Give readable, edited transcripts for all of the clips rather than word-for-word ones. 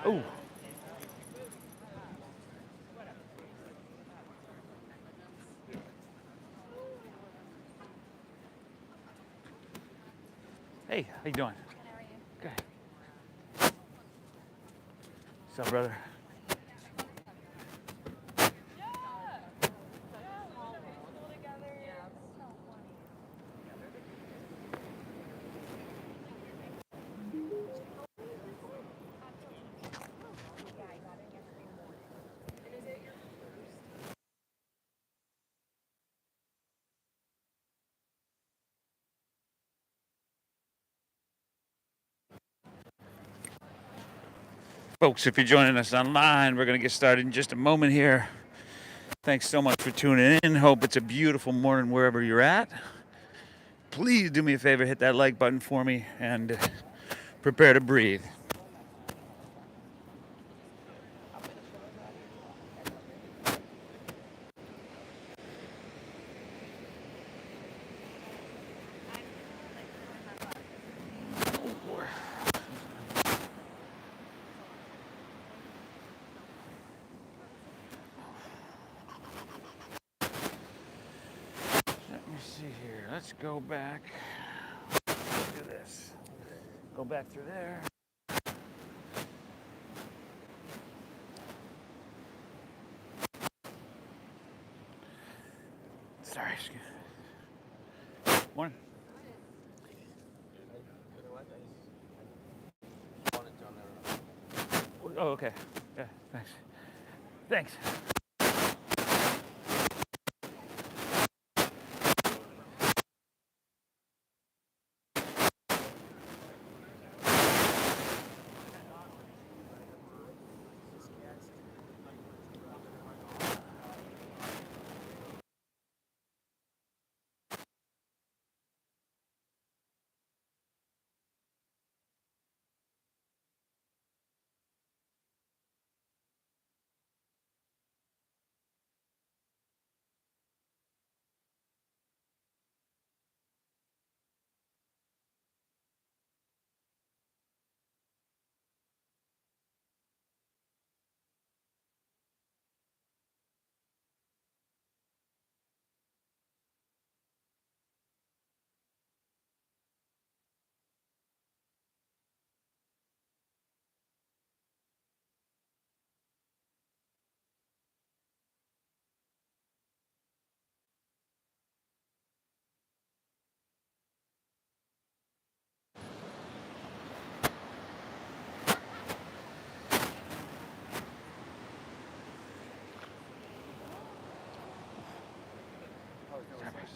Ooh. Hey, how you doing? Good. What's up, brother? Folks, if you're joining us online, we're going to get started in just a moment here. Thanks so much for tuning in. Hope it's a beautiful morning wherever you're at. Please do me a favor, hit that like button for me and prepare to breathe. Let me see here. Let's go back. Look at this. Go back through there. Sorry. Morning. Oh, okay. Yeah, thanks. Thanks.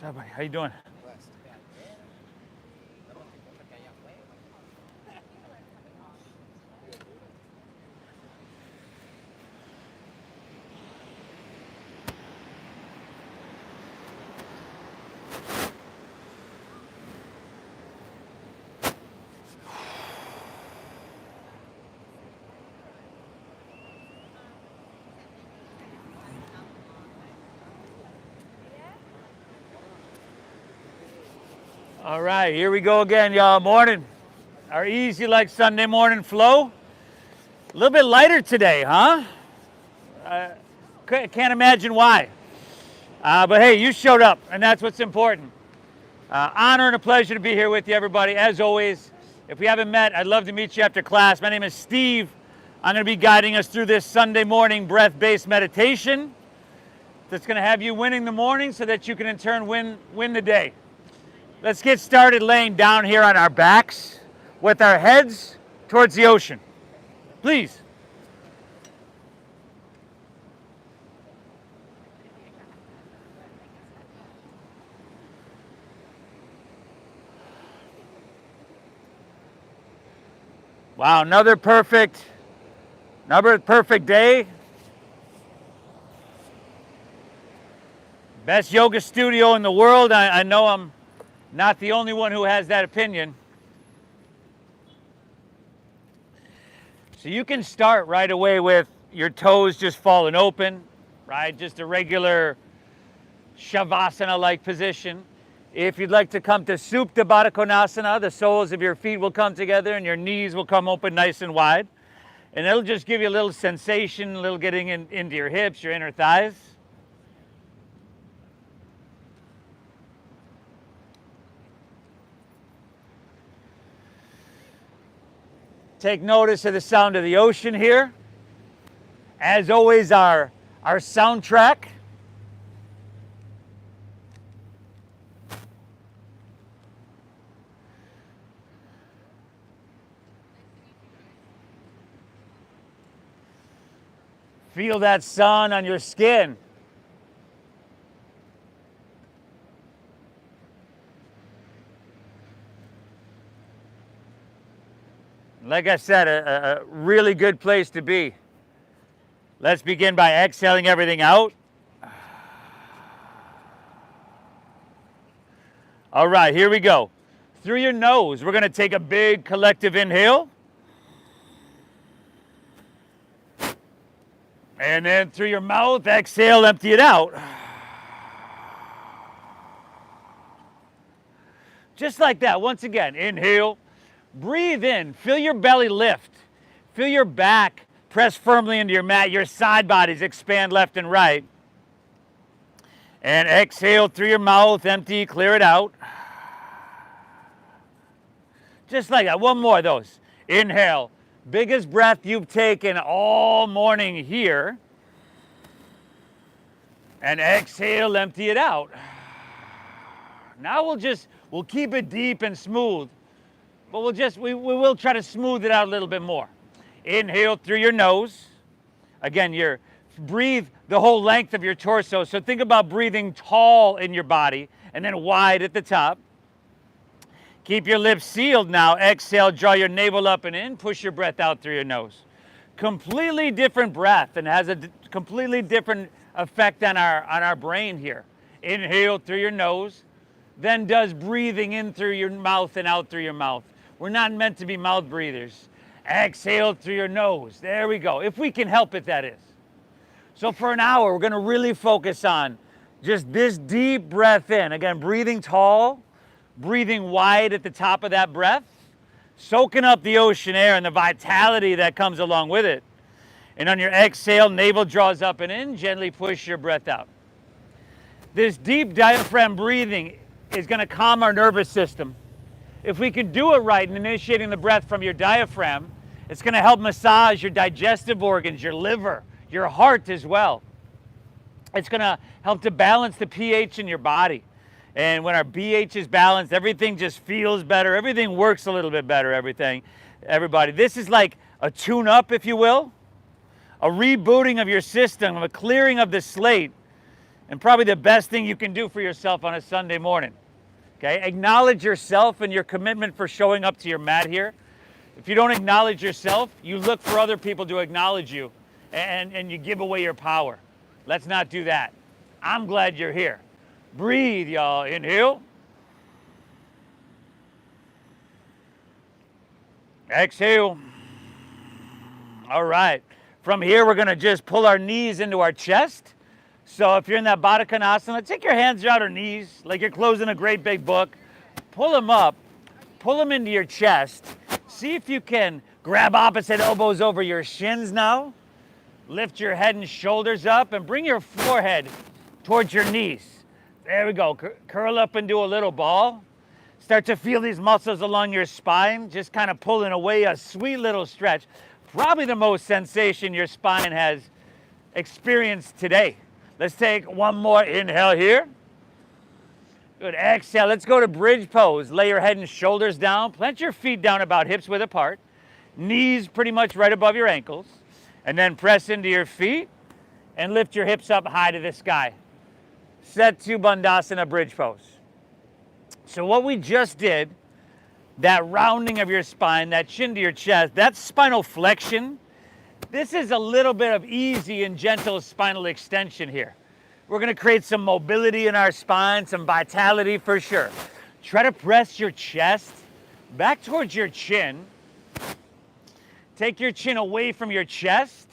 What's up, buddy? How you doing? All right, here we go again, y'all. Morning. Our easy like Sunday morning flow. A little bit lighter today, huh? Can't imagine why. But hey, you showed up, and that's what's important. Honor and a pleasure to be here with you, everybody. As always, if we haven't met, I'd love to meet you after class. My name is Steve. I'm going to be guiding us through this Sunday morning breath-based meditation that's going to have you winning the morning so that you can in turn win the day. Let's get started laying down here on our backs with our heads towards the ocean. Please. Wow, another perfect day. Best yoga studio in the world. I know I'm not the only one who has that opinion. So you can start right away with your toes just falling open, right? Just a regular Shavasana-like position. If you'd like to come to Supta Baddha Konasana, the soles of your feet will come together and your knees will come open nice and wide. And it'll just give you a little sensation, a little getting into your hips, your inner thighs. Take notice of the sound of the ocean here. As always, our soundtrack. Feel that sun on your skin. Like I said, a really good place to be. Let's begin by exhaling everything out. All right, here we go. Through your nose, we're going to take a big collective inhale. And then through your mouth, exhale, empty it out. Just like that. Once again, inhale. Breathe in, feel your belly lift, feel your back press firmly into your mat, your side bodies expand left and right. And exhale through your mouth, empty, clear it out. Just like that, one more of those. Inhale, biggest breath you've taken all morning here. And exhale, empty it out. Now we'll keep it deep and smooth. But we will try to smooth it out a little bit more. Inhale through your nose. Again, breathe the whole length of your torso. So think about breathing tall in your body and then wide at the top. Keep your lips sealed now. Exhale, draw your navel up and in. Push your breath out through your nose. Completely different breath and has a completely different effect on our brain here. Inhale through your nose. Then does breathing in through your mouth and out through your mouth. We're not meant to be mouth breathers. Exhale through your nose. There we go. If we can help it, that is. So for an hour, we're going to really focus on just this deep breath in. Again, breathing tall, breathing wide at the top of that breath, soaking up the ocean air and the vitality that comes along with it. And on your exhale, navel draws up and in. Gently push your breath out. This deep diaphragm breathing is going to calm our nervous system. If we can do it right in initiating the breath from your diaphragm, it's going to help massage your digestive organs, your liver, your heart as well. It's going to help to balance the pH in your body. And when our pH is balanced, everything just feels better. Everything works a little bit better, everybody. This is like a tune-up, if you will, a rebooting of your system, a clearing of the slate, and probably the best thing you can do for yourself on a Sunday morning. Okay, acknowledge yourself and your commitment for showing up to your mat here. If you don't acknowledge yourself, you look for other people to acknowledge you and you give away your power. Let's not do that. I'm glad you're here. Breathe, y'all. Inhale. Exhale. All right. From here, we're going to just pull our knees into our chest. So if you're in that Baddha Konasana, take your hands around your knees like you're closing a great big book. Pull them up. Pull them into your chest. See if you can grab opposite elbows over your shins now. Lift your head and shoulders up and bring your forehead towards your knees. There we go. Curl up into a little ball. Start to feel these muscles along your spine, just kind of pulling away a sweet little stretch. Probably the most sensation your spine has experienced today. Let's take one more inhale here. Good. Exhale. Let's go to bridge pose. Lay your head and shoulders down. Plant your feet down about hips width apart. Knees pretty much right above your ankles. And then press into your feet and lift your hips up high to the sky. Set to Bandhasana bridge pose. So what we just did, that rounding of your spine, that chin to your chest, that spinal flexion, this is a little bit of easy and gentle spinal extension here. We're going to create some mobility in our spine, some vitality for sure. Try to press your chest back towards your chin. Take your chin away from your chest.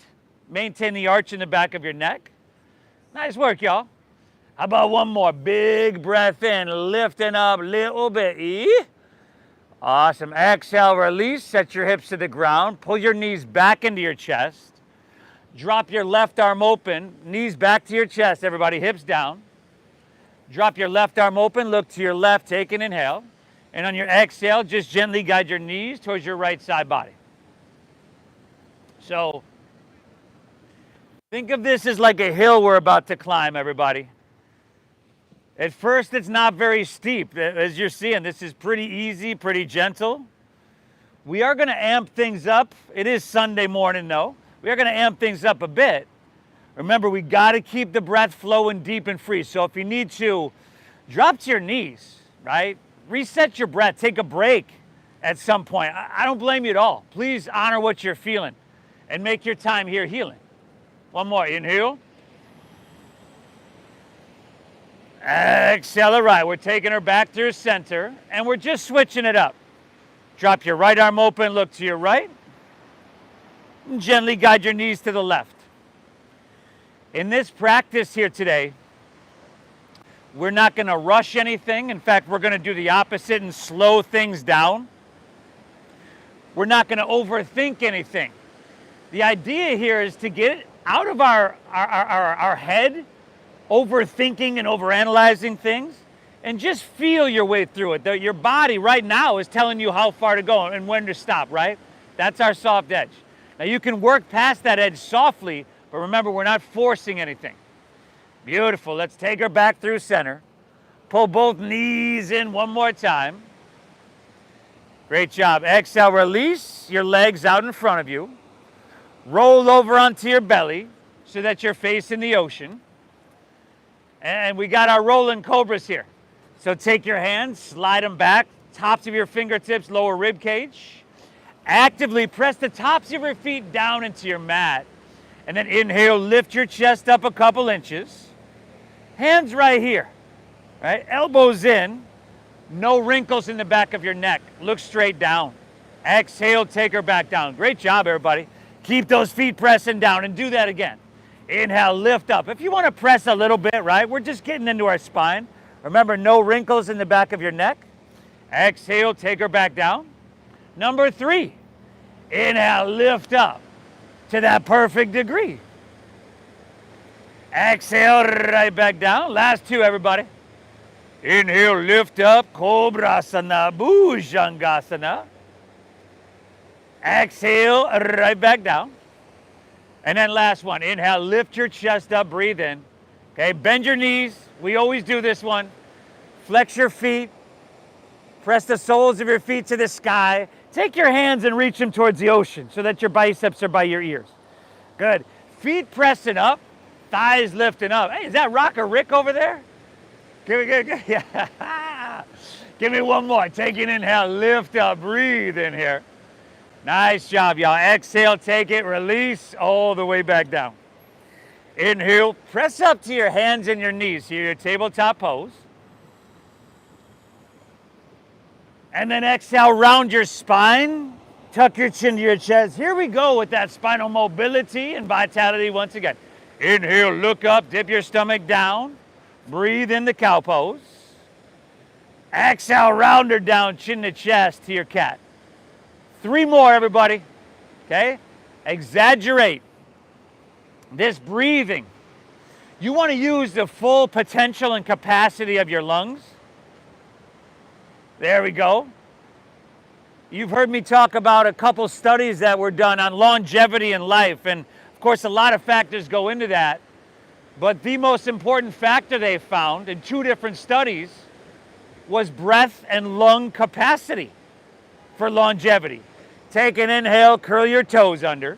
Maintain the arch in the back of your neck. Nice work, y'all. How about one more? Big breath in, lifting up a little bit. Awesome. Exhale, release. Set your hips to the ground. Pull your knees back into your chest. Drop your left arm open. Knees back to your chest, everybody. Hips down. Drop your left arm open. Look to your left. Take an inhale. And on your exhale, just gently guide your knees towards your right side body. So think of this as like a hill we're about to climb, everybody. At first, it's not very steep. As you're seeing, this is pretty easy, pretty gentle. We are going to amp things up. It is Sunday morning, though. We are going to amp things up a bit. Remember, we got to keep the breath flowing deep and free. So if you need to, drop to your knees, right? Reset your breath. Take a break at some point. I don't blame you at all. Please honor what you're feeling and make your time here healing. One more. Inhale. Exhale. All right, we're taking her back through center, and we're just switching it up. Drop your right arm open, look to your right, and gently guide your knees to the left. In this practice here today, we're not going to rush anything. In fact, we're going to do the opposite and slow things down. We're not going to overthink anything. The idea here is to get out of our head, overthinking and overanalyzing things, and just feel your way through it. Your body right now is telling you how far to go and when to stop, right? That's our soft edge. Now you can work past that edge softly, but remember, we're not forcing anything. Beautiful. Let's take her back through center. Pull both knees in one more time. Great job. Exhale, release your legs out in front of you. Roll over onto your belly so that you're facing the ocean. And we got our rolling cobras here. So take your hands, slide them back, tops of your fingertips, lower rib cage. Actively press the tops of your feet down into your mat. And then inhale, lift your chest up a couple inches. Hands right here, right? Elbows in. No wrinkles in the back of your neck. Look straight down. Exhale, take her back down. Great job, everybody. Keep those feet pressing down and do that again. Inhale, lift up. If you want to press a little bit, right, we're just getting into our spine. Remember, no wrinkles in the back of your neck. Exhale, take her back down. Number 3, inhale, lift up to that perfect degree. Exhale, right back down. Last 2, everybody. Inhale, lift up, Cobrasana, Bhujangasana. Exhale, right back down. And then last one, inhale, lift your chest up, breathe in. Okay, bend your knees. We always do this one. Flex your feet. Press the soles of your feet to the sky. Take your hands and reach them towards the ocean so that your biceps are by your ears. Good. Feet pressing up, thighs lifting up. Hey, is that Rocker Rick over there? Yeah. Give me one more. Take an inhale, lift up, breathe in here. Nice job, y'all. Exhale, take it, release all the way back down. Inhale, press up to your hands and your knees here, your tabletop pose. And then exhale, round your spine, tuck your chin to your chest. Here we go with that spinal mobility and vitality once again. Inhale, look up, dip your stomach down, breathe in the cow pose. Exhale, round her down, chin to chest to your cat. 3 more, everybody, okay? Exaggerate this breathing. You want to use the full potential and capacity of your lungs. There we go. You've heard me talk about a couple studies that were done on longevity in life, and of course a lot of factors go into that, but the most important factor they found in 2 different studies was breath and lung capacity for longevity. Take an inhale, curl your toes under.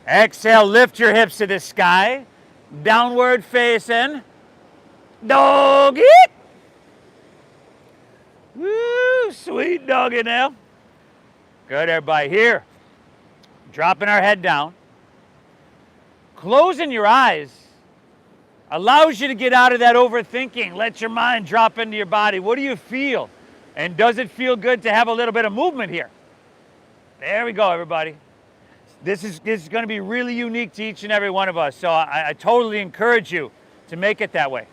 Exhale, lift your hips to the sky. Downward facing doggy. Woo, sweet doggy now. Good, everybody. Here, dropping our head down. Closing your eyes allows you to get out of that overthinking. Let your mind drop into your body. What do you feel? And does it feel good to have a little bit of movement here? There we go, everybody. This is going to be really unique to each and every one of us, so I totally encourage you to make it that way.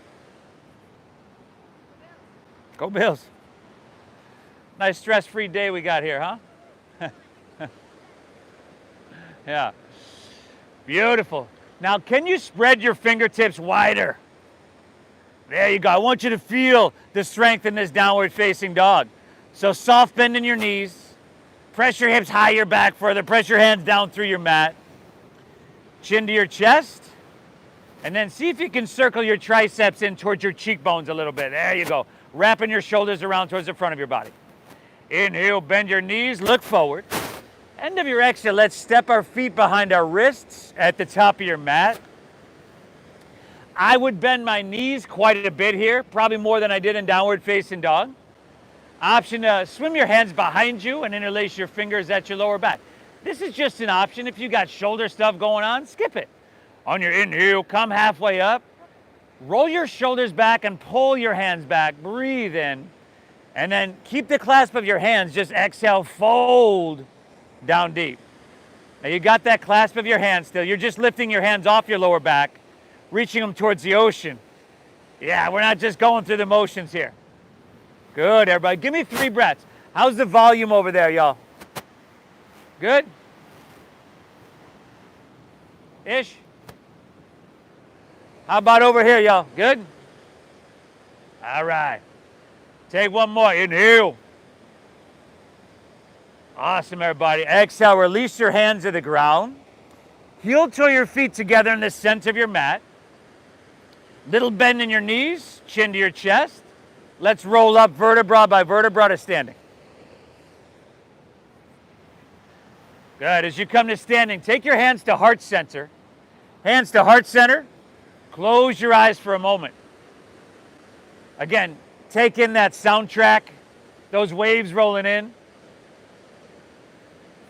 Go Bills. Nice stress-free day we got here, huh? Yeah. Beautiful. Now, can you spread your fingertips wider? There you go. I want you to feel the strength in this downward facing dog. So soft bend in your knees. Press your hips higher back further. Press your hands down through your mat. Chin to your chest. And then see if you can circle your triceps in towards your cheekbones a little bit. There you go. Wrapping your shoulders around towards the front of your body. Inhale, bend your knees, look forward. End of your exhale, let's step our feet behind our wrists at the top of your mat. I would bend my knees quite a bit here, probably more than I did in downward facing dog. Option to swim your hands behind you and interlace your fingers at your lower back. This is just an option. If you got shoulder stuff going on, skip it. On your inhale, come halfway up. Roll your shoulders back and pull your hands back. Breathe in. And then keep the clasp of your hands. Just exhale, fold down deep. Now you got that clasp of your hands still. You're just lifting your hands off your lower back, reaching them towards the ocean. Yeah, we're not just going through the motions here. Good, everybody. Give me 3 breaths. How's the volume over there, y'all? Good? Ish? How about over here, y'all? Good? All right. Take one more. Inhale. Awesome, everybody. Exhale, release your hands to the ground. Heel toe your feet together in the center of your mat. Little bend in your knees, chin to your chest. Let's roll up vertebra by vertebra to standing. Good. As you come to standing, take your hands to heart center. Hands to heart center. Close your eyes for a moment. Again, take in that soundtrack, those waves rolling in.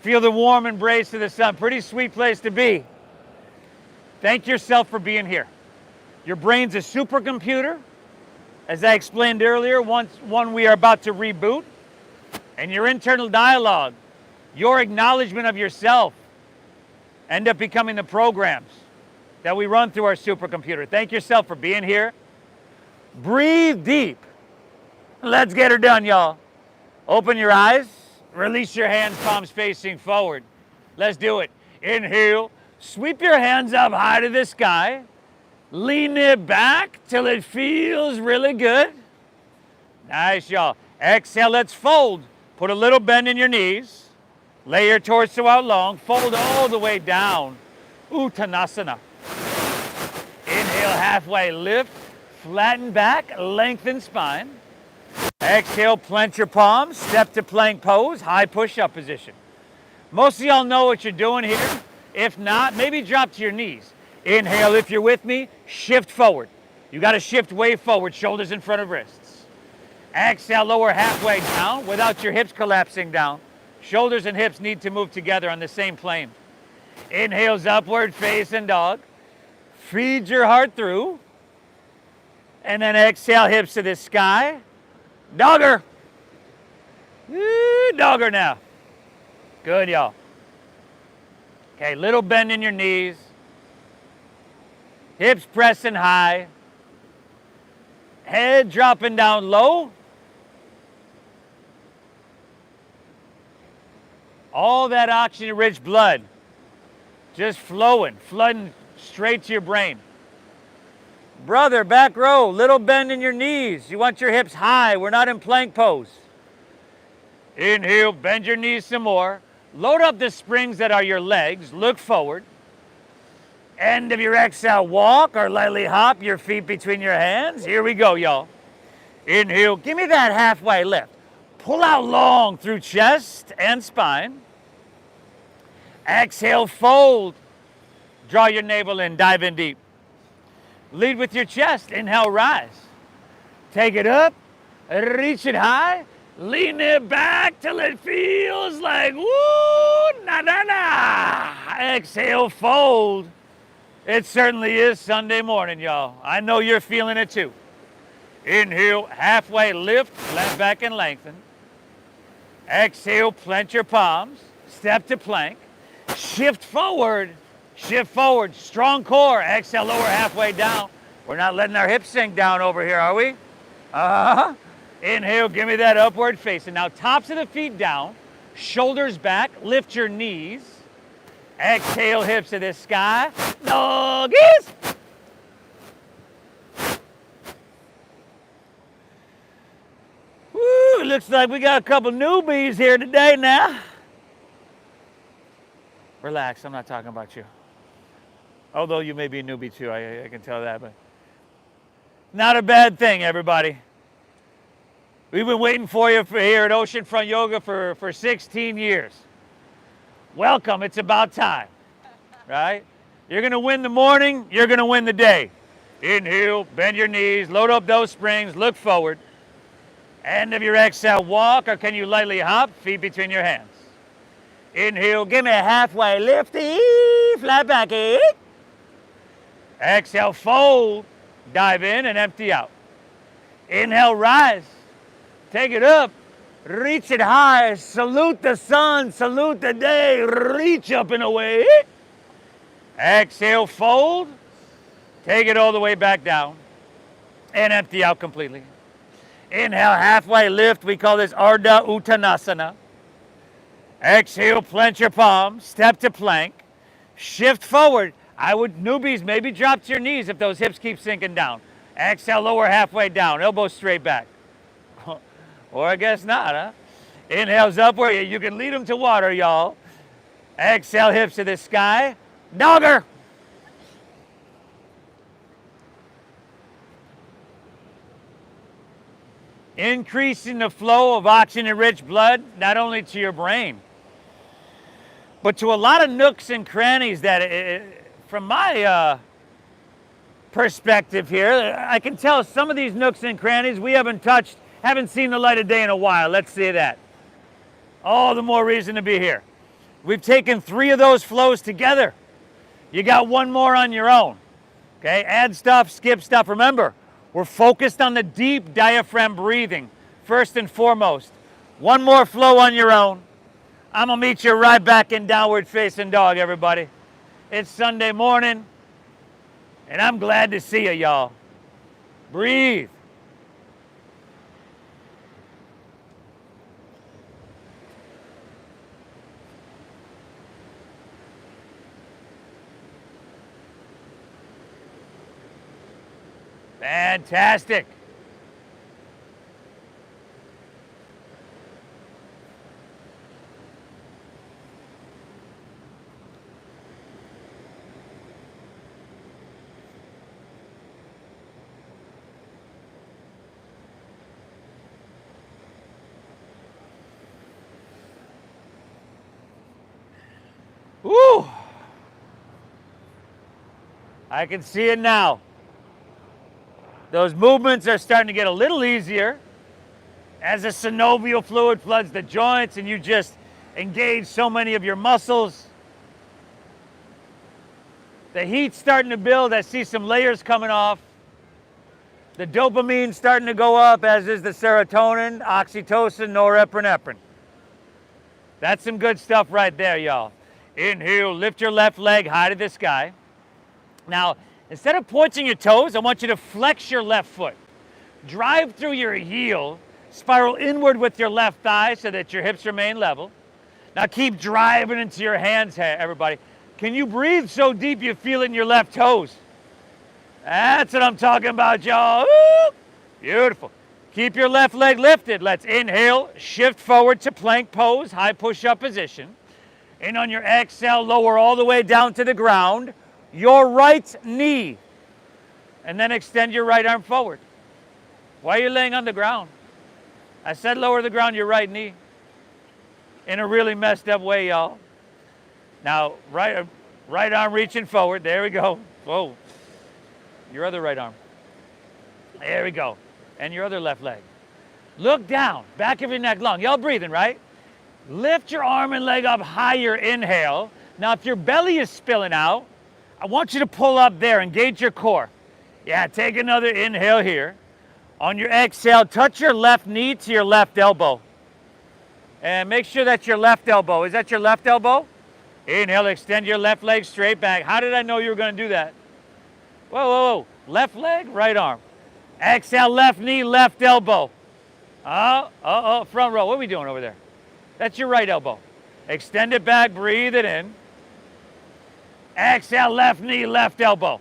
Feel the warm embrace of the sun. Pretty sweet place to be. Thank yourself for being here. Your brain's a supercomputer. As I explained earlier, one we are about to reboot. And your internal dialogue, your acknowledgement of yourself, end up becoming the programs that we run through our supercomputer. Thank yourself for being here. Breathe deep. Let's get her done, y'all. Open your eyes. Release your hands, palms facing forward. Let's do it. Inhale. Sweep your hands up high to the sky. Lean it back till it feels really good. Nice, y'all. Exhale, let's fold. Put a little bend in your knees. Lay your torso out long. Fold all the way down. Uttanasana. Inhale, halfway lift. Flatten back, lengthen spine. Exhale, plant your palms. Step to plank pose, high push-up position. Most of y'all know what you're doing here. If not, maybe drop to your knees. Inhale, if you're with me, shift forward. You got to shift way forward, shoulders in front of wrists. Exhale, lower halfway down without your hips collapsing down. Shoulders and hips need to move together on the same plane. Inhales upward, facing dog. Feed your heart through. And then exhale, hips to the sky. Dogger. Dogger now. Good, y'all. Okay, little bend in your knees. Hips pressing high. Head dropping down low. All that oxygen-rich blood just flowing, flooding straight to your brain. Brother, back row, little bend in your knees. You want your hips high. We're not in plank pose. Inhale, bend your knees some more. Load up the springs that are your legs. Look forward. End of your exhale, walk or lightly hop your feet between your hands. Here we go, y'all. Inhale, give me that halfway lift. Pull out long through chest and spine. Exhale, fold. Draw your navel in, dive in deep. Lead with your chest. Inhale, rise. Take it up, reach it high, lean it back till it feels like woo, na. Exhale, fold. It certainly is Sunday morning, y'all. I know you're feeling it too. Inhale, halfway lift, flat back and lengthen. Exhale, plant your palms, step to plank. Shift forward, strong core. Exhale, lower halfway down. We're not letting our hips sink down over here, are we? Inhale, give me that upward facing. Now tops of the feet down, shoulders back, lift your knees. Exhale, hips to the sky. Doggies. Woo, looks like we got a couple newbies here today now. Relax, I'm not talking about you. Although you may be a newbie too, I can tell that, but not a bad thing, everybody. We've been waiting for you here at Oceanfront Yoga for 16 years. Welcome, it's about time, right? You're gonna win the morning, you're gonna win the day. Inhale, bend your knees, load up those springs, look forward. End of your exhale, walk, or can you lightly hop? Feet between your hands. Inhale, give me a halfway lifty, flat back, Exhale, fold, dive in and empty out. Inhale, rise, take it up, reach it high, salute the sun, salute the day, reach up and away. Exhale, fold, take it all the way back down and empty out completely. Inhale, halfway lift, we call this Ardha Uttanasana. Exhale, plant your palms, step to plank, shift forward. Newbies, maybe drop to your knees if those hips keep sinking down. Exhale, lower halfway down, elbows straight back. Or I guess not, huh? Inhales upward, you can lead them to water, y'all. Exhale, hips to the sky. Dogger. Increasing the flow of oxygen-rich blood, not only to your brain, but to a lot of nooks and crannies that, from my perspective here, I can tell some of these nooks and crannies we haven't touched, haven't seen the light of day in a while. Let's say that. All the more reason to be here. We've taken 3 of those flows together. You got 1 more on your own. Okay, add stuff, skip stuff. Remember, we're focused on the deep diaphragm breathing, first and foremost. 1 more flow on your own. I'm gonna meet you right back in downward facing dog, everybody. It's Sunday morning, and I'm glad to see you, y'all. Breathe. Fantastic. Woo! I can see it now. Those movements are starting to get a little easier as the synovial fluid floods the joints and you just engage so many of your muscles. The heat's starting to build. I see some layers coming off. The dopamine's starting to go up, as is the serotonin, oxytocin, norepinephrine. That's some good stuff right there, y'all. Inhale, lift your left leg high to the sky. Now, instead of pointing your toes, I want you to flex your left foot. Drive through your heel, spiral inward with your left thigh so that your hips remain level. Now keep driving into your hands, everybody. Can you breathe so deep you feel it in your left toes? That's what I'm talking about, y'all. Beautiful. Keep your left leg lifted. Let's inhale, shift forward to plank pose, high push-up position. And on your exhale, lower all the way down to the ground. Your right knee, and then extend your right arm forward. Why are you laying on the ground? I said lower the ground, your right knee. In a really messed up way, y'all. Now, right arm reaching forward. There we go. Whoa. Your other right arm. There we go. And your other left leg. Look down, back of your neck long. Y'all breathing, right? Lift your arm and leg up higher, inhale. Now, if your belly is spilling out, I want you to pull up there, engage your core. Yeah, take another inhale here. On your exhale, touch your left knee to your left elbow. And make sure that's your left elbow. Is that your left elbow? Inhale, extend your left leg straight back. How did I know you were going to do that? Whoa, whoa, whoa. Left leg, right arm. Exhale, left knee, left elbow. Front row. What are we doing over there? That's your right elbow. Extend it back, breathe it in. Exhale, left knee, left elbow.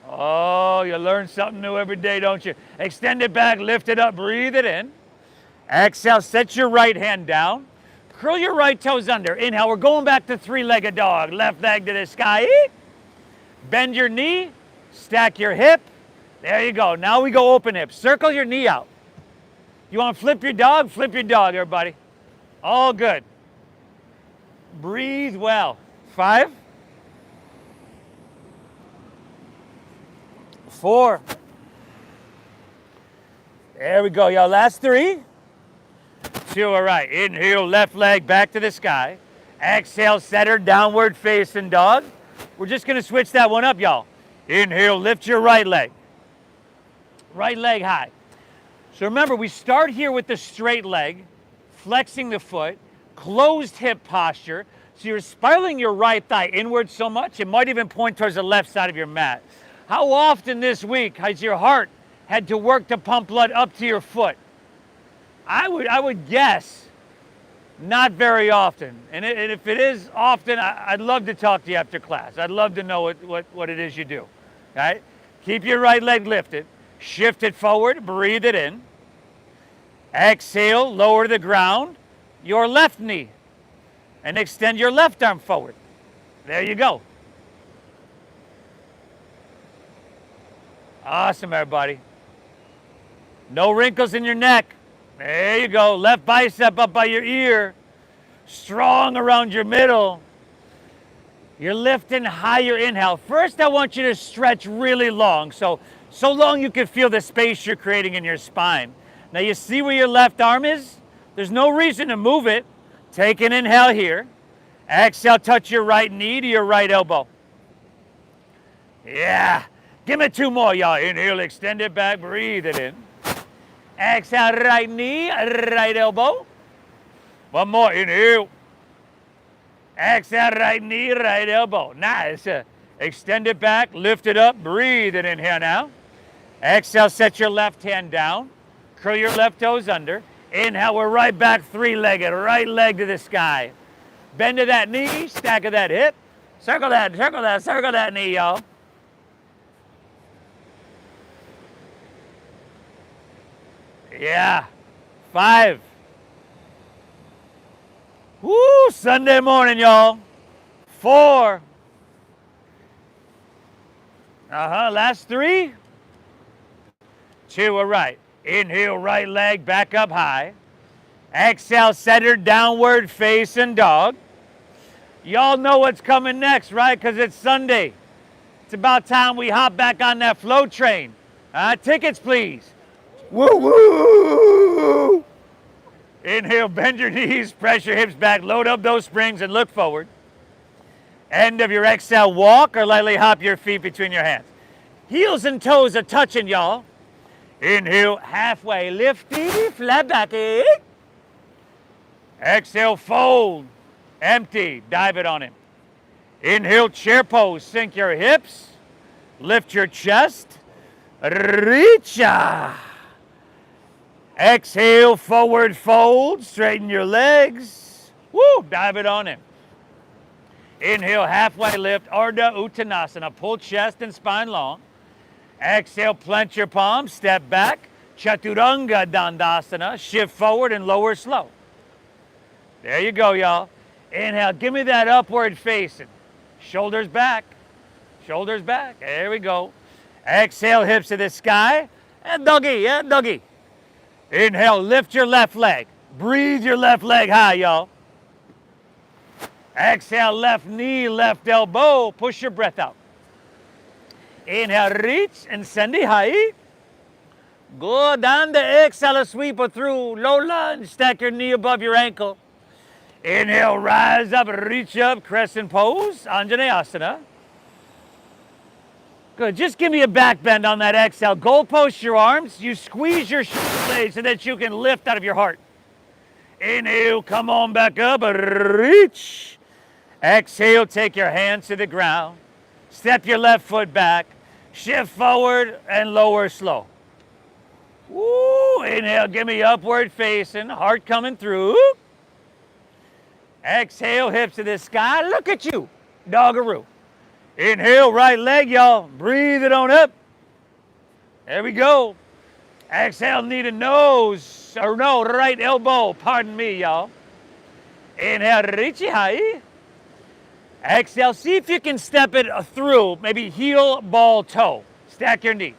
Oh, you learn something new every day, don't you? Extend it back, lift it up, breathe it in. Exhale, set your right hand down. Curl your right toes under. Inhale, we're going back to three-legged dog. Left leg to the sky. Bend your knee, stack your hip. There you go. Now we go open hip. Circle your knee out. You want to flip your dog? Flip your dog, everybody. All good. Breathe well. 5, 4. There we go, y'all. Last 3, 2. All right. Inhale, left leg back to the sky. Exhale, center, downward facing dog. We're just going to switch that one up, y'all. Inhale, lift your right leg. Right leg high. So remember, we start here with the straight leg, flexing the foot, closed hip posture. So you're spiraling your right thigh inward so much, it might even point towards the left side of your mat. How often this week has your heart had to work to pump blood up to your foot? I would guess not very often. And if it is often, I'd love to talk to you after class. I'd love to know what it is you do. Right? Keep your right leg lifted. Shift it forward, breathe it in. Exhale, lower to the ground, your left knee. And extend your left arm forward. There you go. Awesome, everybody. No wrinkles in your neck. There you go. Left bicep up by your ear. Strong around your middle. You're lifting higher. Inhale. First, I want you to stretch really long. So long you can feel the space you're creating in your spine. Now, you see where your left arm is? There's no reason to move it. Take an inhale here. Exhale, touch your right knee to your right elbow. Yeah. Give me 2 more, y'all. Inhale, extend it back, breathe it in. Exhale, right knee, right elbow. 1 more, inhale. Exhale, right knee, right elbow. Nice. Extend it back, lift it up, breathe it in here now. Exhale, set your left hand down. Curl your left toes under. Inhale, we're right back, three-legged, right leg to the sky. Bend to that knee, stack of that hip. Circle that knee, y'all. Yeah. 5. Woo, Sunday morning, y'all. 4. Last 3. 2, all right. Inhale, right leg back up high. Exhale, centered downward facing dog. Y'all know what's coming next, right? Because it's Sunday. It's about time we hop back on that flow train. Tickets, please. Woo, woo. Inhale, bend your knees, press your hips back, load up those springs, and look forward. End of your exhale, walk or lightly hop your feet between your hands. Heels and toes are touching, y'all. Inhale, halfway, lifty, flat back. Exhale, fold, empty, dive it on him. Inhale, chair pose, sink your hips, lift your chest, reach. Exhale, forward fold, straighten your legs. Woo, dive it on him. Inhale, halfway lift, Ardha Uttanasana, pull chest and spine long. Exhale, plant your palms, step back, Chaturanga Dandasana, shift forward and lower slow. There you go, y'all. Inhale, give me that upward facing. Shoulders back, shoulders back. There we go. Exhale, hips to the sky, and doggy, yeah, doggy. Inhale, lift your left leg. Breathe your left leg high, y'all. Exhale, left knee, left elbow. Push your breath out. Inhale, reach and send it high. Go down the exhale, sweep it through. Low lunge, stack your knee above your ankle. Inhale, rise up, reach up, crescent pose, Anjaneyasana. Good, just give me a back bend on that exhale. Goal post your arms. You squeeze your shoulder blades so that you can lift out of your heart. Inhale, come on back up, reach. Exhale, take your hands to the ground. Step your left foot back. Shift forward and lower slow. Woo, inhale, give me upward facing, heart coming through. Exhale, hips to the sky. Look at you, doggaroo. Inhale, right leg, y'all. Breathe it on up. There we go. Exhale, knee to nose, or no, right elbow. Pardon me, y'all. Inhale, reach it high. Exhale, see if you can step it through, maybe heel, ball, toe. Stack your knee.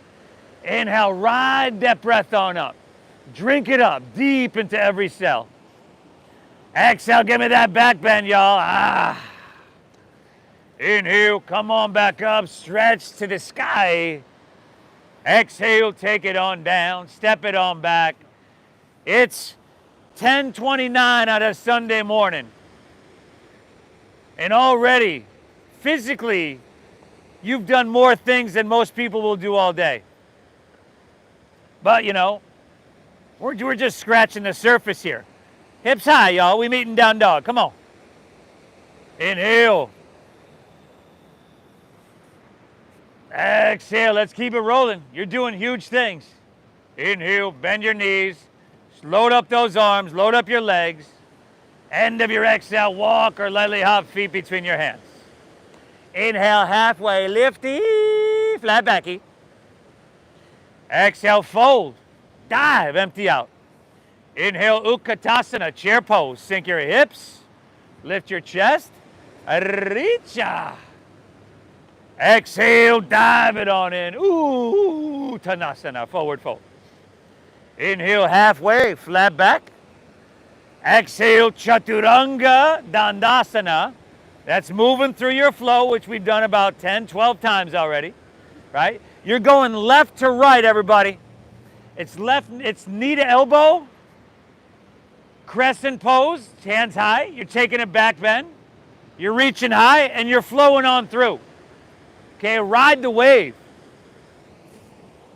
Inhale, ride that breath on up. Drink it up deep into every cell. Exhale, give me that back bend, y'all. Ah. Inhale, come on back up, stretch to the sky. Exhale, take it on down, step it on back. It's 10:29 on a Sunday morning. And already, physically, you've done more things than most people will do all day. But, you know, we're just scratching the surface here. Hips high, y'all. We meeting down dog. Come on. Inhale. Exhale. Let's keep it rolling. You're doing huge things. Inhale. Bend your knees. Load up those arms. Load up your legs. End of your exhale. Walk or lightly hop feet between your hands. Inhale. Halfway. Lifty. Flat backy. Exhale. Fold. Dive. Empty out. Inhale, Utkatasana, chair pose. Sink your hips, lift your chest, Richa. Exhale, dive it on in. Uttanasana, forward fold. Inhale, halfway, flat back. Exhale, Chaturanga Dandasana. That's moving through your flow, which we've done about 10, 12 times already, right? You're going left to right, everybody. It's knee to elbow. Crescent pose, hands high. You're taking a back bend. You're reaching high and you're flowing on through. Okay, ride the wave.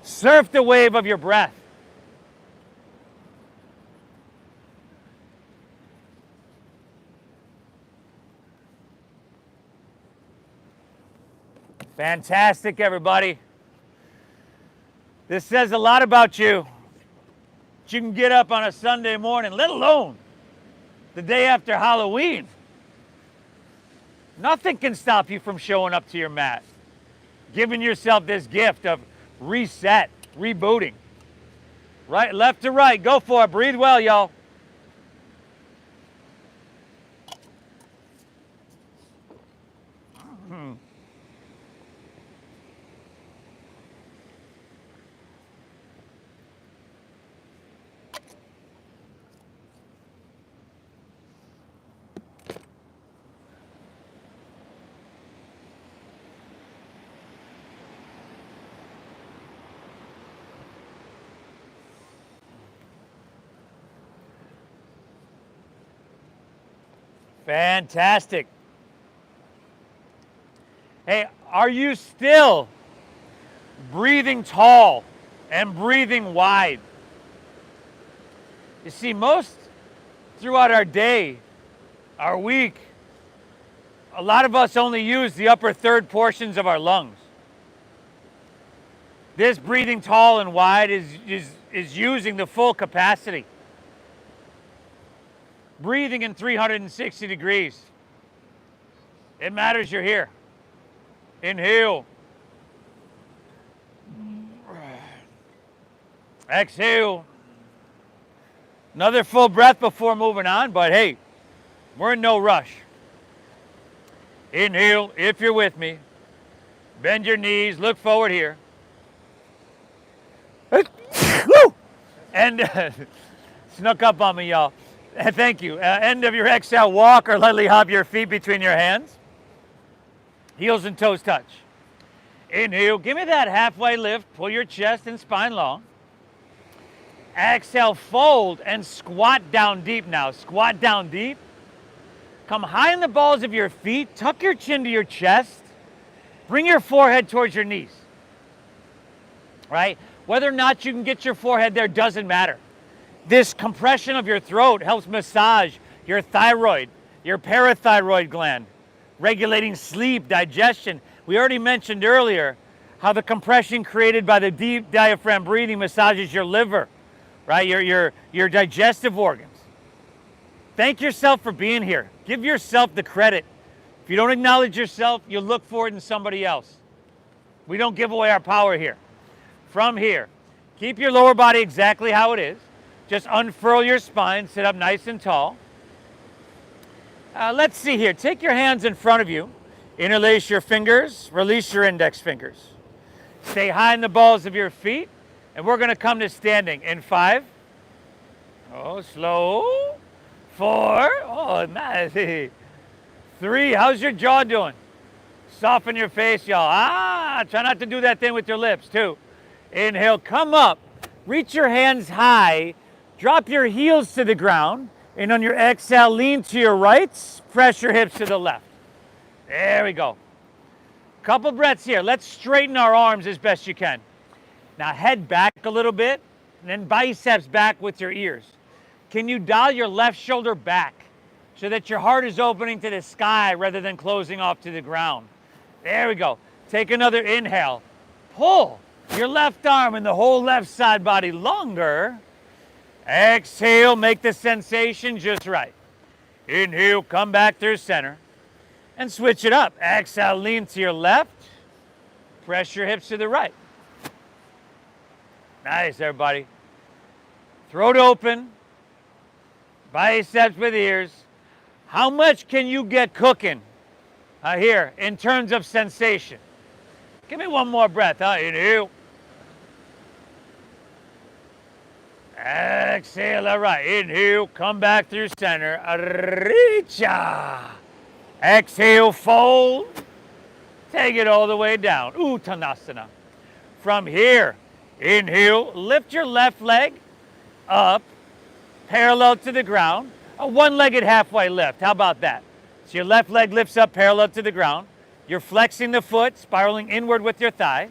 Surf the wave of your breath. Fantastic, everybody. This says a lot about you. You can get up on a Sunday morning, let alone the day after Halloween. Nothing can stop you from showing up to your mat, giving yourself this gift of reset, rebooting. Right, left to right, go for it. Breathe well, y'all. Fantastic. Hey, are you still breathing tall and breathing wide? You see, most throughout our day, our week, a lot of us only use the upper third portions of our lungs. This breathing tall and wide is using the full capacity. Breathing in 360 degrees. It matters you're here. Inhale. Exhale. Another full breath before moving on, but hey, we're in no rush. Inhale, if you're with me. Bend your knees, look forward here. And snuck up on me, y'all. Thank you. End of your exhale, walk or lightly hop your feet between your hands. Heels and toes touch. Inhale, give me that halfway lift. Pull your chest and spine long. Exhale, fold and squat down deep now. Squat down deep. Come high in the balls of your feet. Tuck your chin to your chest. Bring your forehead towards your knees. Right? Whether or not you can get your forehead there doesn't matter. This compression of your throat helps massage your thyroid, your parathyroid gland, regulating sleep, digestion. We already mentioned earlier how the compression created by the deep diaphragm breathing massages your liver, right? Your digestive organs. Thank yourself for being here. Give yourself the credit. If you don't acknowledge yourself, you'll look for it in somebody else. We don't give away our power here. From here, keep your lower body exactly how it is. Just unfurl your spine, sit up nice and tall. Let's see here. Take your hands in front of you. Interlace your fingers, release your index fingers. Stay high in the balls of your feet, and we're gonna come to standing in 5. Oh, slow. 4. Oh, nice. 3. How's your jaw doing? Soften your face, y'all. Try not to do that thing with your lips, too. Inhale, come up. Reach your hands high. Drop your heels to the ground. And on your exhale, lean to your right. Press your hips to the left. There we go. Couple breaths here. Let's straighten our arms as best you can. Now head back a little bit, and then biceps back with your ears. Can you dial your left shoulder back so that your heart is opening to the sky rather than closing off to the ground? There we go. Take another inhale. Pull your left arm and the whole left side body longer. Exhale, make the sensation just right. Inhale, come back through center. And switch it up. Exhale, lean to your left. Press your hips to the right. Nice, everybody. Throat open. Biceps with ears. How much can you get cooking here in terms of sensation? Give me one more breath. Inhale. Exhale, all right. Inhale, come back through center. Richa. Exhale, fold. Take it all the way down. Uttanasana. From here, inhale, lift your left leg up, parallel to the ground. A one-legged halfway lift. How about that? So your left leg lifts up parallel to the ground. You're flexing the foot, spiraling inward with your thigh.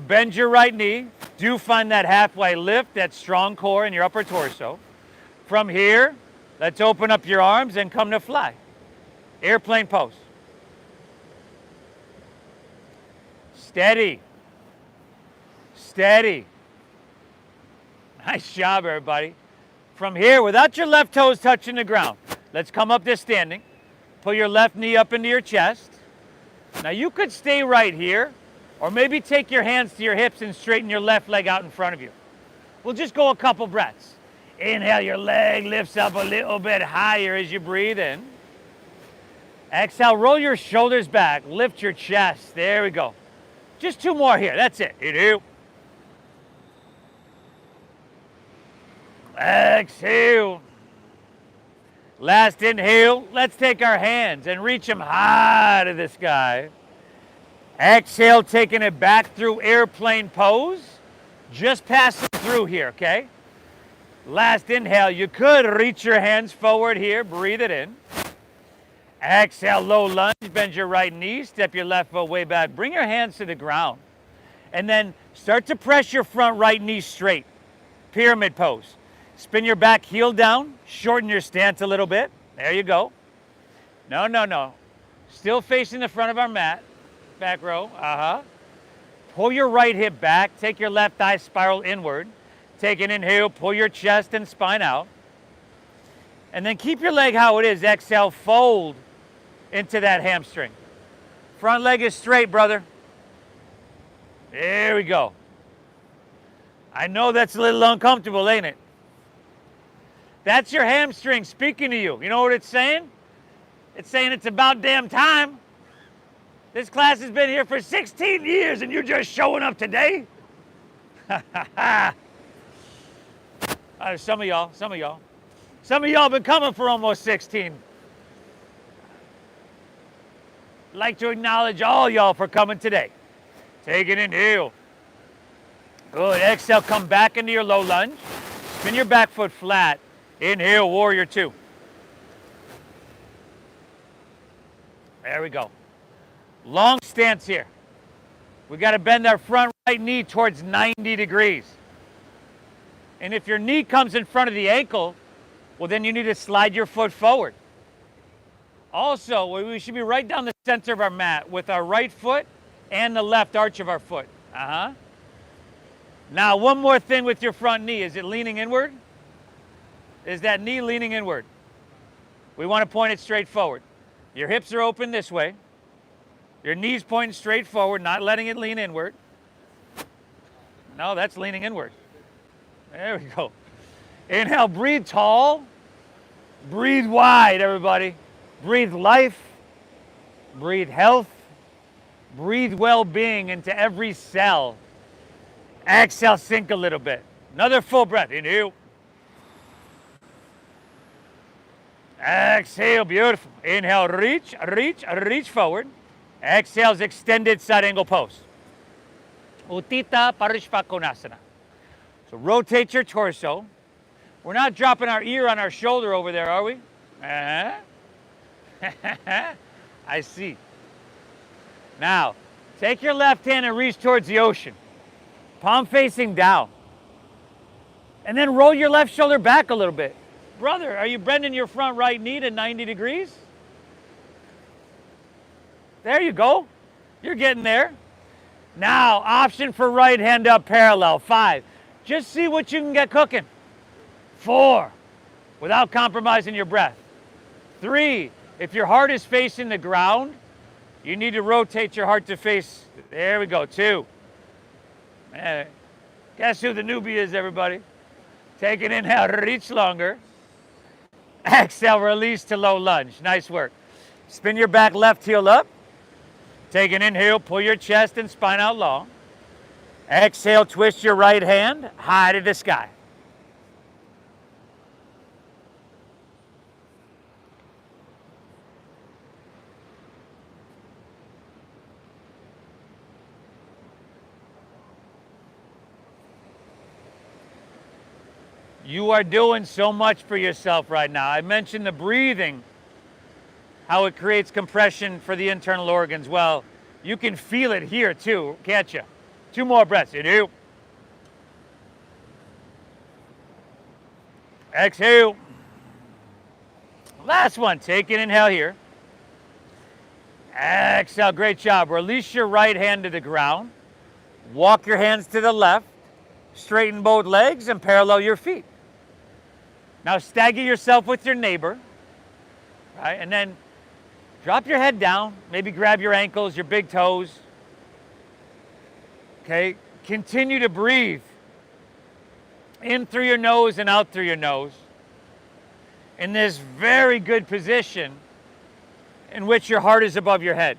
Bend your right knee. Do find that halfway lift, that strong core in your upper torso. From here, let's open up your arms and come to fly. Airplane pose. Steady. Steady. Nice job, everybody. From here, without your left toes touching the ground, let's come up to standing. Pull your left knee up into your chest. Now you could stay right here, or maybe take your hands to your hips and straighten your left leg out in front of you. We'll just go a couple breaths. Inhale, your leg lifts up a little bit higher as you breathe in. Exhale, roll your shoulders back, lift your chest. There we go. Just 2 more here, that's it. Inhale. Exhale. Last inhale, let's take our hands and reach them high to the sky. Exhale, taking it back through airplane pose. Just passing through here, okay? Last inhale, you could reach your hands forward here, breathe it in. Exhale, low lunge, bend your right knee, step your left foot way back, bring your hands to the ground. And then start to press your front right knee straight. Pyramid pose. Spin your back heel down, shorten your stance a little bit. There you go. No. Still facing the front of our mat. Back row, Pull your right hip back, take your left thigh, spiral inward. Take an inhale, pull your chest and spine out. And then keep your leg how it is. Exhale, fold into that hamstring. Front leg is straight, brother. There we go. I know that's a little uncomfortable, ain't it? That's your hamstring speaking to you. You know what it's saying? It's saying it's about damn time. This class has been here for 16 years and you're just showing up today? Some of y'all. Some of y'all been coming for almost 16. I'd like to acknowledge all y'all for coming today. Take an inhale. Good. Exhale, come back into your low lunge. Spin your back foot flat. Inhale, warrior 2. There we go. Long stance here. We got to bend our front right knee towards 90 degrees. And if your knee comes in front of the ankle, well, then you need to slide your foot forward. Also, we should be right down the center of our mat with our right foot and the left arch of our foot. Now, one more thing with your front knee. Is it leaning inward? Is that knee leaning inward? We want to point it straight forward. Your hips are open this way. Your knees pointing straight forward, not letting it lean inward. No, that's leaning inward. There we go. Inhale, breathe tall. Breathe wide, everybody. Breathe life. Breathe health. Breathe well-being into every cell. Exhale, sink a little bit. Another full breath. Inhale. Exhale, beautiful. Inhale, reach, reach, reach forward. Exhale, extended side angle pose. Uttita Parishvakonasana. So rotate your torso. We're not dropping our ear on our shoulder over there, are we? I see. Now, take your left hand and reach towards the ocean. Palm facing down. And then roll your left shoulder back a little bit. Brother, are you bending your front right knee to 90 degrees? There you go. You're getting there. Now, option for right hand up parallel. 5. Just see what you can get cooking. 4. Without compromising your breath. 3. If your heart is facing the ground, you need to rotate your heart to face. There we go. 2. Guess who the newbie is, everybody? Take an inhale, reach longer. Exhale, release to low lunge. Nice work. Spin your back left heel up. Take an inhale, pull your chest and spine out long. Exhale, twist your right hand high to the sky. You are doing so much for yourself right now. I mentioned the breathing, how it creates compression for the internal organs. Well, you can feel it here too, can't you? 2 more breaths. Inhale. Exhale. Last one. Take an inhale here. Exhale. Great job. Release your right hand to the ground. Walk your hands to the left. Straighten both legs and parallel your feet. Now stagger yourself with your neighbor, right? And then drop your head down, maybe grab your ankles, your big toes. Okay, continue to breathe in through your nose and out through your nose in this very good position in which your heart is above your head.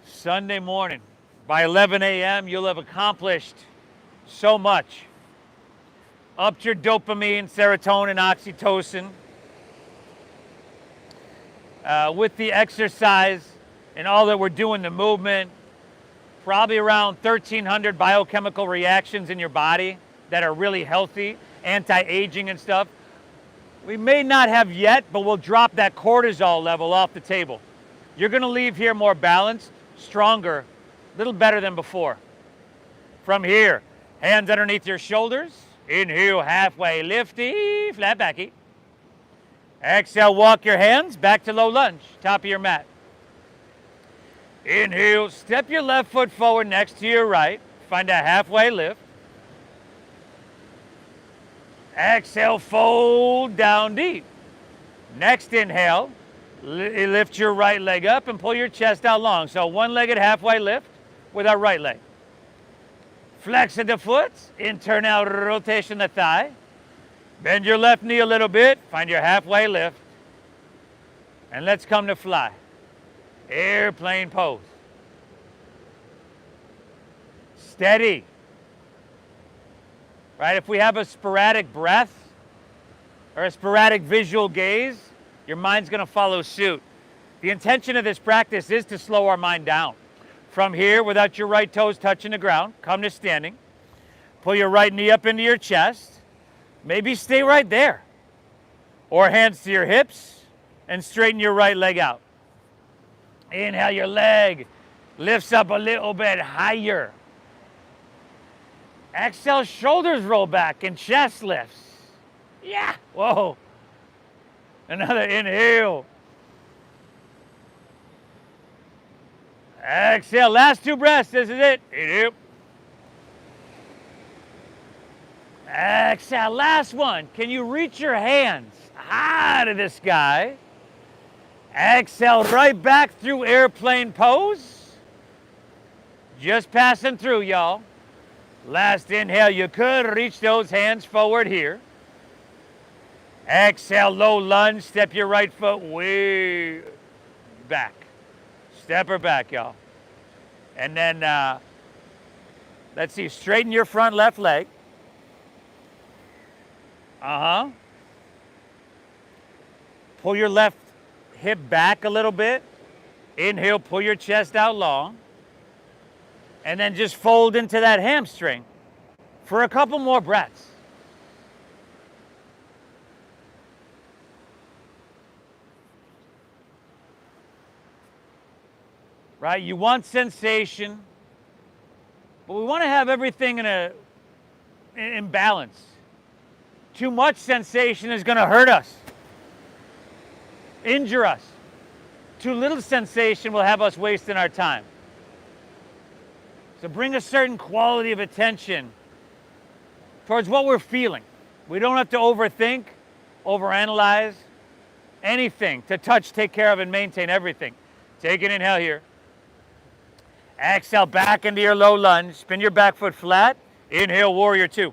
Sunday morning, by 11 a.m., you'll have accomplished so much. Upped your dopamine, serotonin, oxytocin. With the exercise and all that we're doing, the movement, probably around 1,300 biochemical reactions in your body that are really healthy, anti-aging and stuff. We may not have yet, but we'll drop that cortisol level off the table. You're going to leave here more balanced, stronger, a little better than before. From here, hands underneath your shoulders. Inhale, halfway lifty, flat backy. Exhale, walk your hands back to low lunge, top of your mat. Inhale, step your left foot forward next to your right. Find a halfway lift. Exhale, fold down deep. Next inhale, lift your right leg up and pull your chest out long. So one-legged halfway lift with our right leg. Flex of the foot, internal rotation of the thigh. Bend your left knee a little bit, find your halfway lift. And let's come to fly. Airplane pose. Steady. Right, if we have a sporadic breath or a sporadic visual gaze, your mind's going to follow suit. The intention of this practice is to slow our mind down. From here, without your right toes touching the ground, come to standing. Pull your right knee up into your chest. Maybe stay right there. Or hands to your hips and straighten your right leg out. Inhale, your leg lifts up a little bit higher. Exhale, shoulders roll back and chest lifts. Yeah, whoa. Another inhale. Exhale, last 2 breaths, this is it. Inhale. Exhale, last one. Can you reach your hands high to the sky? Exhale, right back through airplane pose. Just passing through, y'all. Last inhale, you could reach those hands forward here. Exhale, low lunge, step your right foot way back. Step her back, y'all. And then, let's see, straighten your front left leg. Pull your left hip back a little bit. Inhale, pull your chest out long. And then just fold into that hamstring for a couple more breaths. Right? You want sensation, but we want to have everything in balance. Too much sensation is going to hurt us, injure us. Too little sensation will have us wasting our time. So bring a certain quality of attention towards what we're feeling. We don't have to overthink, overanalyze anything. To touch, take care of, and maintain everything. Take an inhale here. Exhale, back into your low lunge. Spin your back foot flat. Inhale, warrior 2.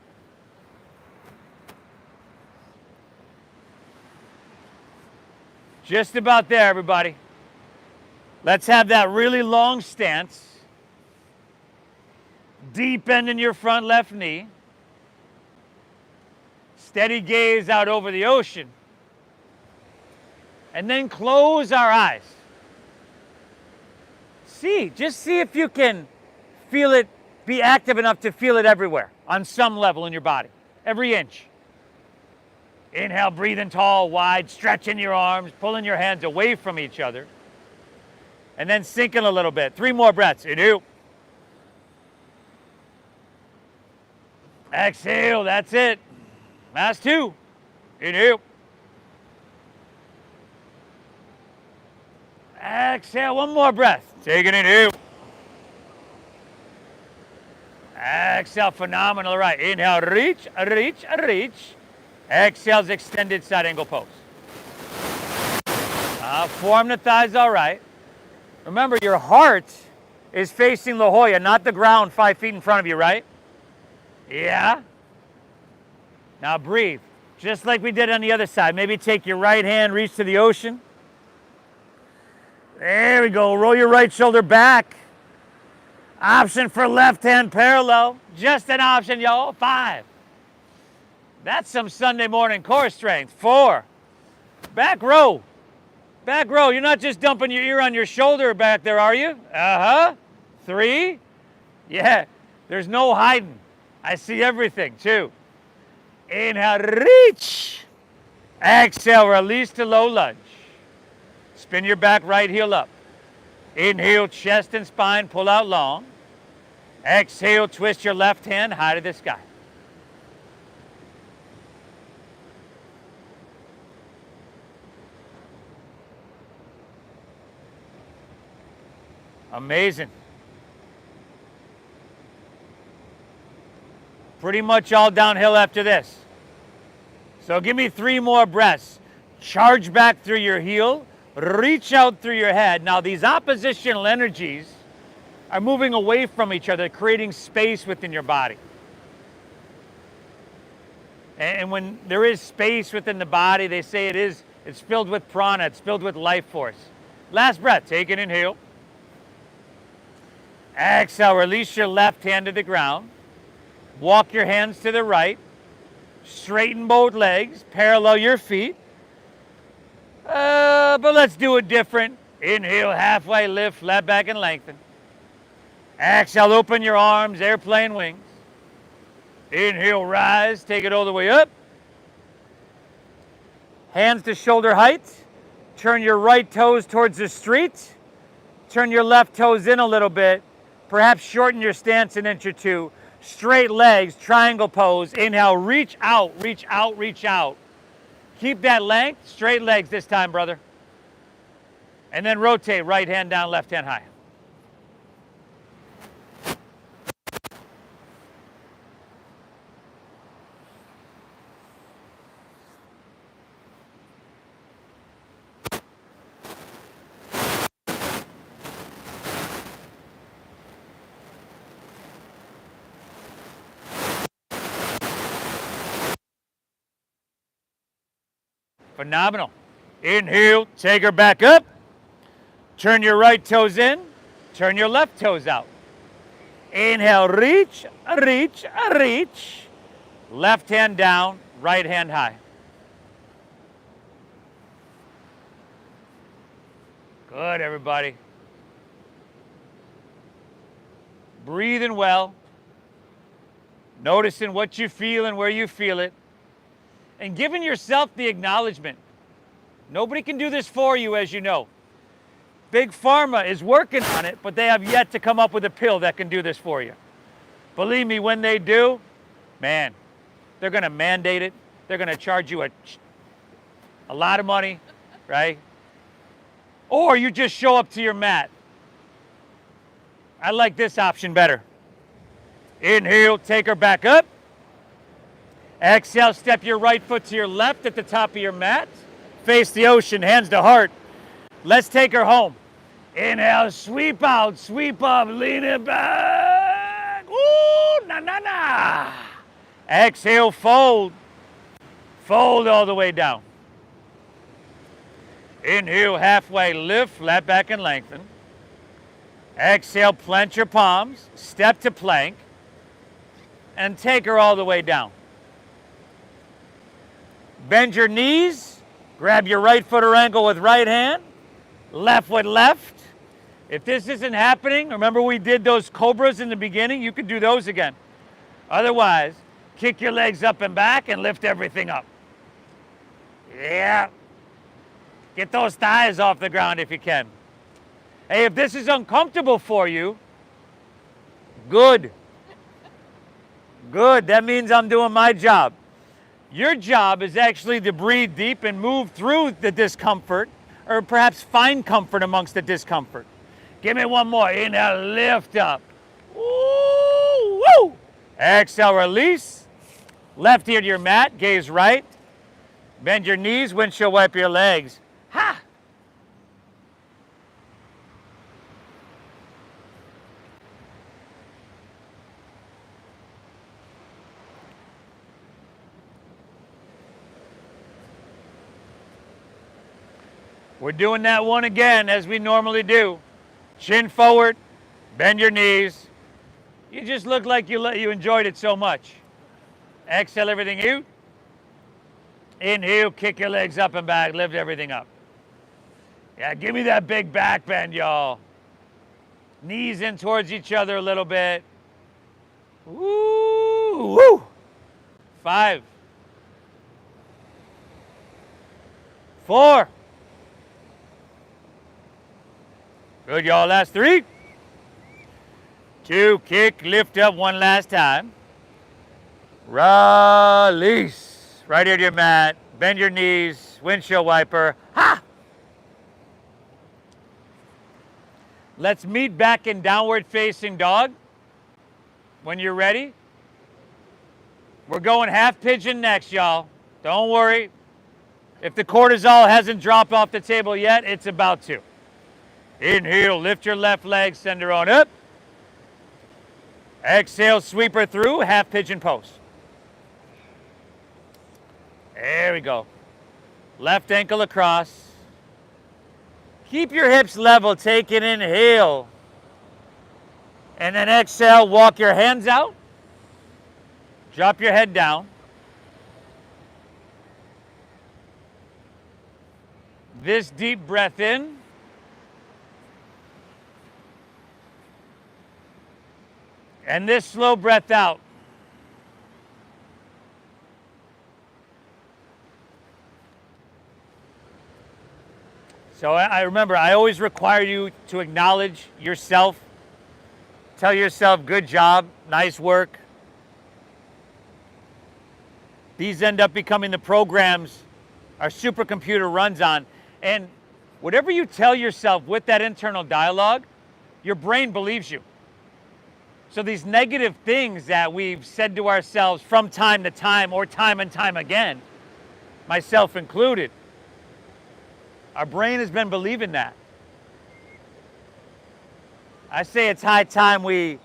Just about there, everybody. Let's have that really long stance. Deep end in your front left knee. Steady gaze out over the ocean. And then close our eyes. Just see if you can feel it, be active enough to feel it everywhere, on some level in your body, every inch. Inhale, breathing tall, wide, stretching your arms, pulling your hands away from each other. And then sinking a little bit. 3 more breaths. Inhale. Exhale, that's it. Last 2. Inhale. Exhale, 1 more breath. Take an inhale. Exhale, phenomenal. Right. Inhale, reach, reach, reach. Exhale's extended side angle pose. Form the thighs all right. Remember, your heart is facing La Jolla, not the ground 5 feet in front of you, right? Yeah. Now breathe. Just like we did on the other side. Maybe take your right hand, reach to the ocean. There we go. Roll your right shoulder back. Option for left hand parallel. Just an option, y'all. 5. That's some Sunday morning core strength. 4. Back row. Back row. You're not just dumping your ear on your shoulder back there, are you? 3. Yeah. There's no hiding. I see everything. 2. Inhale, reach. Exhale, release to low lunge. Spin your back right heel up. Inhale, chest and spine, pull out long. Exhale, twist your left hand high to the sky. Amazing. Pretty much all downhill after this. So give me 3 more breaths. Charge back through your heel. Reach out through your head. Now these oppositional energies are moving away from each other, creating space within your body. And when there is space within the body, they say it's filled with prana, it's filled with life force. Last breath, take an inhale. Exhale, release your left hand to the ground. Walk your hands to the right. Straighten both legs, parallel your feet. But let's do it different. Inhale, halfway lift, flat back and lengthen. Exhale, open your arms, airplane wings. Inhale, rise, take it all the way up. Hands to shoulder height. Turn your right toes towards the street. Turn your left toes in a little bit. Perhaps shorten your stance an inch or 2. Straight legs, triangle pose. Inhale, reach out, reach out, reach out. Keep that length, straight legs this time, brother. And then rotate, right hand down, left hand high. Phenomenal. Inhale, take her back up. Turn your right toes in. Turn your left toes out. Inhale, reach, reach, reach. Left hand down, right hand high. Good, everybody. Breathing well. Noticing what you feel and where you feel it. And giving yourself the acknowledgement. Nobody can do this for you, as you know. Big Pharma is working on it, but they have yet to come up with a pill that can do this for you. Believe me, when they do, man, they're going to mandate it. They're going to charge you a lot of money, right? Or you just show up to your mat. I like this option better. Inhale, take her back up. Exhale, step your right foot to your left at the top of your mat. Face the ocean, hands to heart. Let's take her home. Inhale, sweep out, sweep up, lean it back. Woo, na, na, na. Exhale, fold. Fold all the way down. Inhale, halfway lift, flat back and lengthen. Exhale, plant your palms, step to plank, and take her all the way down. Bend your knees, grab your right foot or ankle with right hand, left with left. If this isn't happening, remember we did those cobras in the beginning? You could do those again. Otherwise, kick your legs up and back and lift everything up. Yeah. Get those thighs off the ground if you can. Hey, if this is uncomfortable for you, good. Good. That means I'm doing my job. Your job is actually to breathe deep and move through the discomfort, or perhaps find comfort amongst the discomfort. Give me one more. Inhale, lift up. Woo, woo. Exhale, release. Left ear to your mat, gaze right. Bend your knees, windshield wipe your legs. Ha! We're doing that one again as we normally do. Chin forward, bend your knees. You just look like you enjoyed it so much. Exhale everything out. Inhale, kick your legs up and back, lift everything up. Yeah, give me that big back bend, y'all. Knees in towards each other a little bit. Woo, woo. 5, 4. Good, y'all. Last 3. 2, kick, lift up one last time. Release. Right here to your mat. Bend your knees. Windshield wiper. Ha! Let's meet back in downward facing dog. When you're ready. We're going half pigeon next, y'all. Don't worry. If the cortisol hasn't dropped off the table yet, it's about to. Inhale, lift your left leg, send her on up. Exhale, sweep her through, half pigeon pose. There we go. Left ankle across. Keep your hips level, take an inhale. And then exhale, walk your hands out. Drop your head down. This deep breath in. And this slow breath out. So I remember, I always require you to acknowledge yourself. Tell yourself, good job, nice work. These end up becoming the programs our supercomputer runs on. And whatever you tell yourself with that internal dialogue, your brain believes you. So these negative things that we've said to ourselves from time to time or time and time again, myself included, our brain has been believing that. I say it's high time we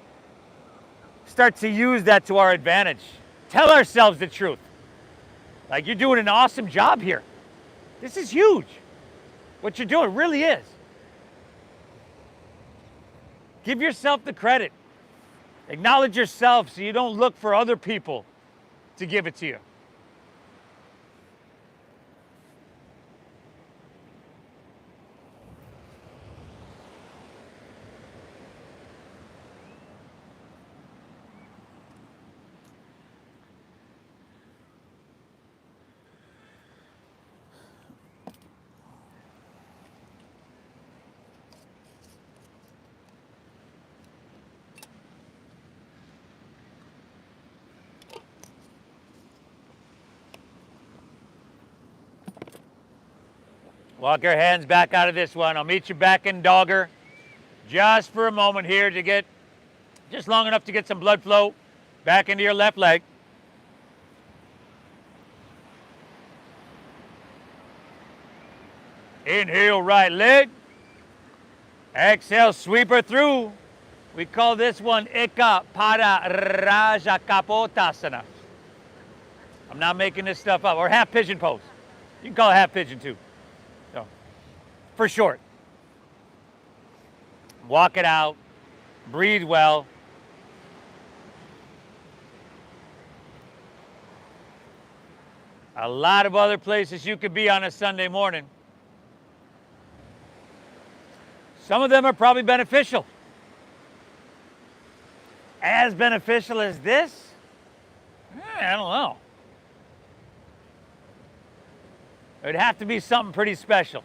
start to use that to our advantage. Tell ourselves the truth. Like, you're doing an awesome job here. This is huge. What you're doing really is. Give yourself the credit. Acknowledge yourself so you don't look for other people to give it to you. Walk your hands back out of this one. I'll meet you back in dogger just for a moment here to get, just long enough to get some blood flow back into your left leg. Inhale, right leg. Exhale, sweep her through. We call this one Eka Pada Raja Kapotasana. I'm not making this stuff up. Or half pigeon pose. You can call it half pigeon too. So, for short. Walk it out. Breathe well. A lot of other places you could be on a Sunday morning. Some of them are probably beneficial. As beneficial as this? I don't know. It'd have to be something pretty special.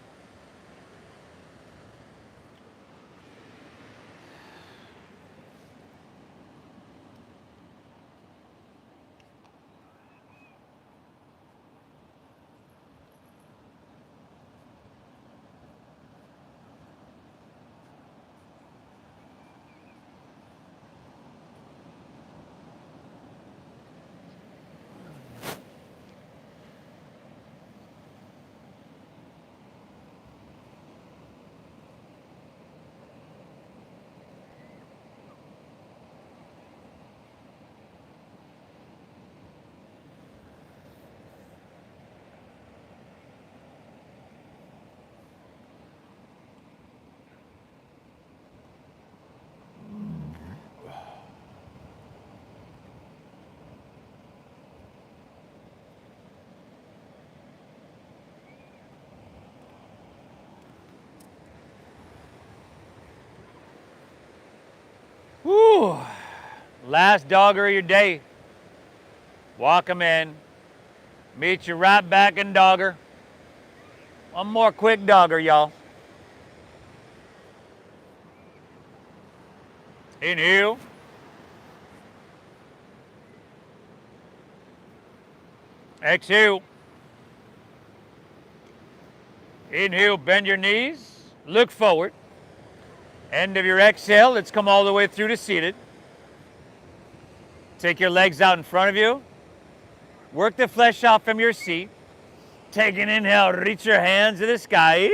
Whew. Last dogger of your day. Walk them in. Meet you right back in dogger. One more quick dogger, y'all. Inhale. Exhale. Inhale, bend your knees. Look forward. End of your exhale, let's come all the way through to seated. Take your legs out in front of you. Work the flesh out from your seat. Take an inhale, reach your hands to the sky.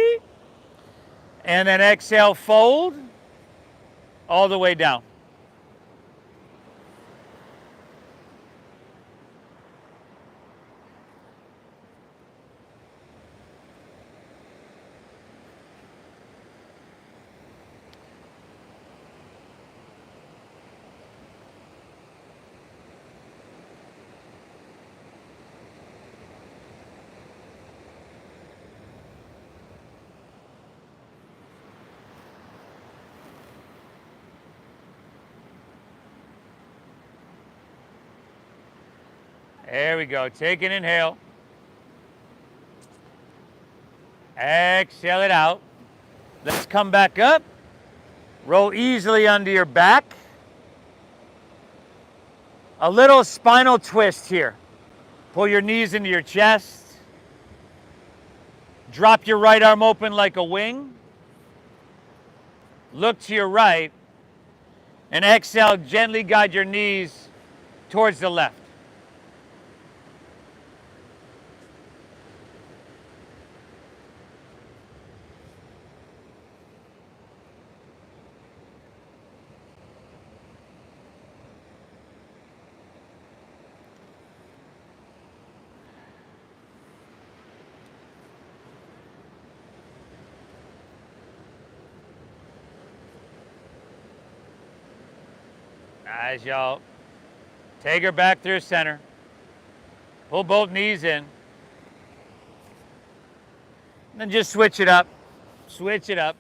And then exhale, fold all the way down. There we go. Take an inhale. Exhale it out. Let's come back up. Roll easily under your back. A little spinal twist here. Pull your knees into your chest. Drop your right arm open like a wing. Look to your right. And exhale, gently guide your knees towards the left. As y'all take her back through center. Pull both knees in. And then just switch it up. Switch it up.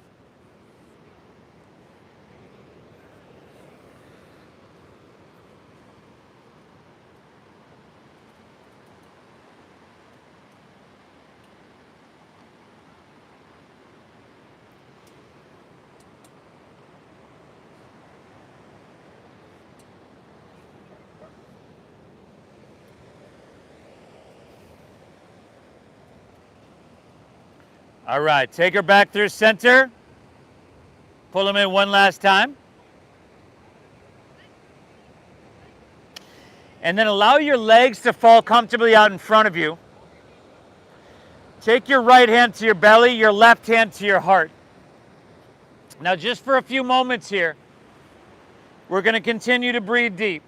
All right, take her back through center. Pull them in one last time. And then allow your legs to fall comfortably out in front of you. Take your right hand to your belly, your left hand to your heart. Now just for a few moments here, we're going to continue to breathe deep.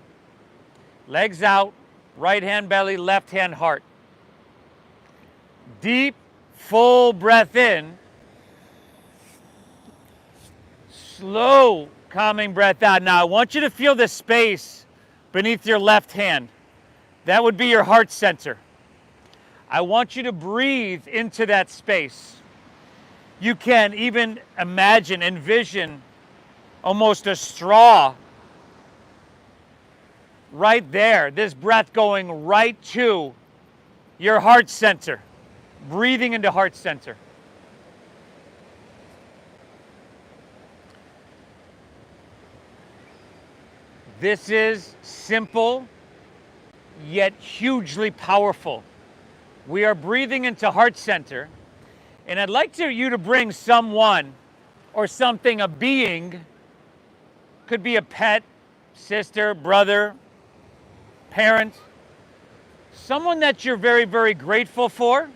Legs out, right hand belly, left hand heart. Deep, full breath in. Slow, calming breath out. Now I want you to feel the space beneath your left hand. That would be your heart center. I want you to breathe into that space. You can even imagine, envision almost a straw right there. This breath going right to your heart center. Breathing into heart center. This is simple, yet hugely powerful. We are breathing into heart center, and I'd like you to bring someone or something, a being, could be a pet, sister, brother, parent, someone that you're very, very grateful for,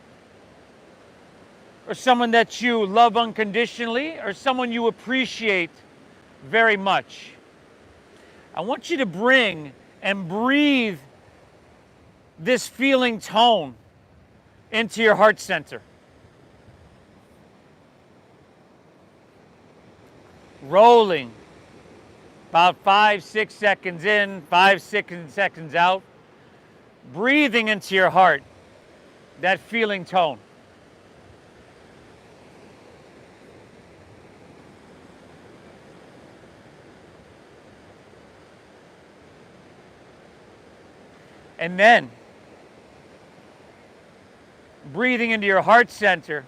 or someone that you love unconditionally, or someone you appreciate very much. I want you to bring and breathe this feeling tone into your heart center. Rolling about 5-6 seconds in, 5-6 seconds out. Breathing into your heart that feeling tone. And then, breathing into your heart center,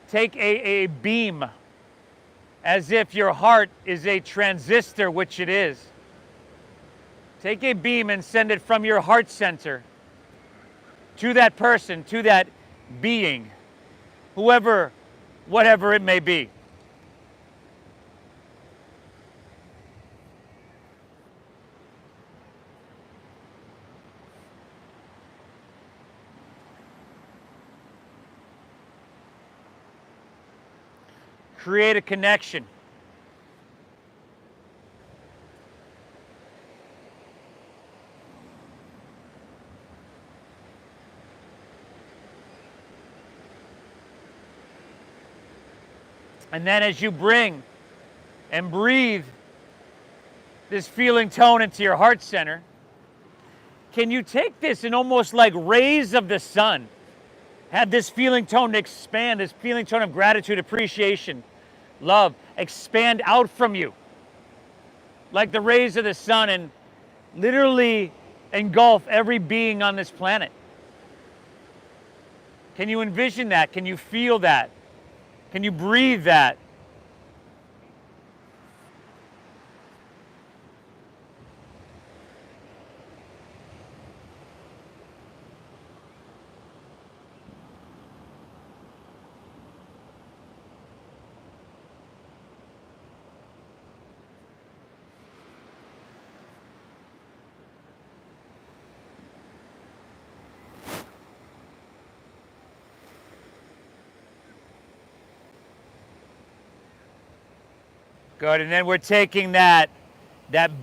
take a beam, as if your heart is a transistor, which it is. Take a beam and send it from your heart center to that person, to that being, whoever, whatever it may be. Create a connection. And then as you bring and breathe this feeling tone into your heart center, can you take this and almost like rays of the sun, have this feeling tone expand, this feeling tone of gratitude, appreciation, love, expand out from you like the rays of the sun and literally engulf every being on this planet? Can you envision that? Can you feel that? Can you breathe that? Good, and then we're taking that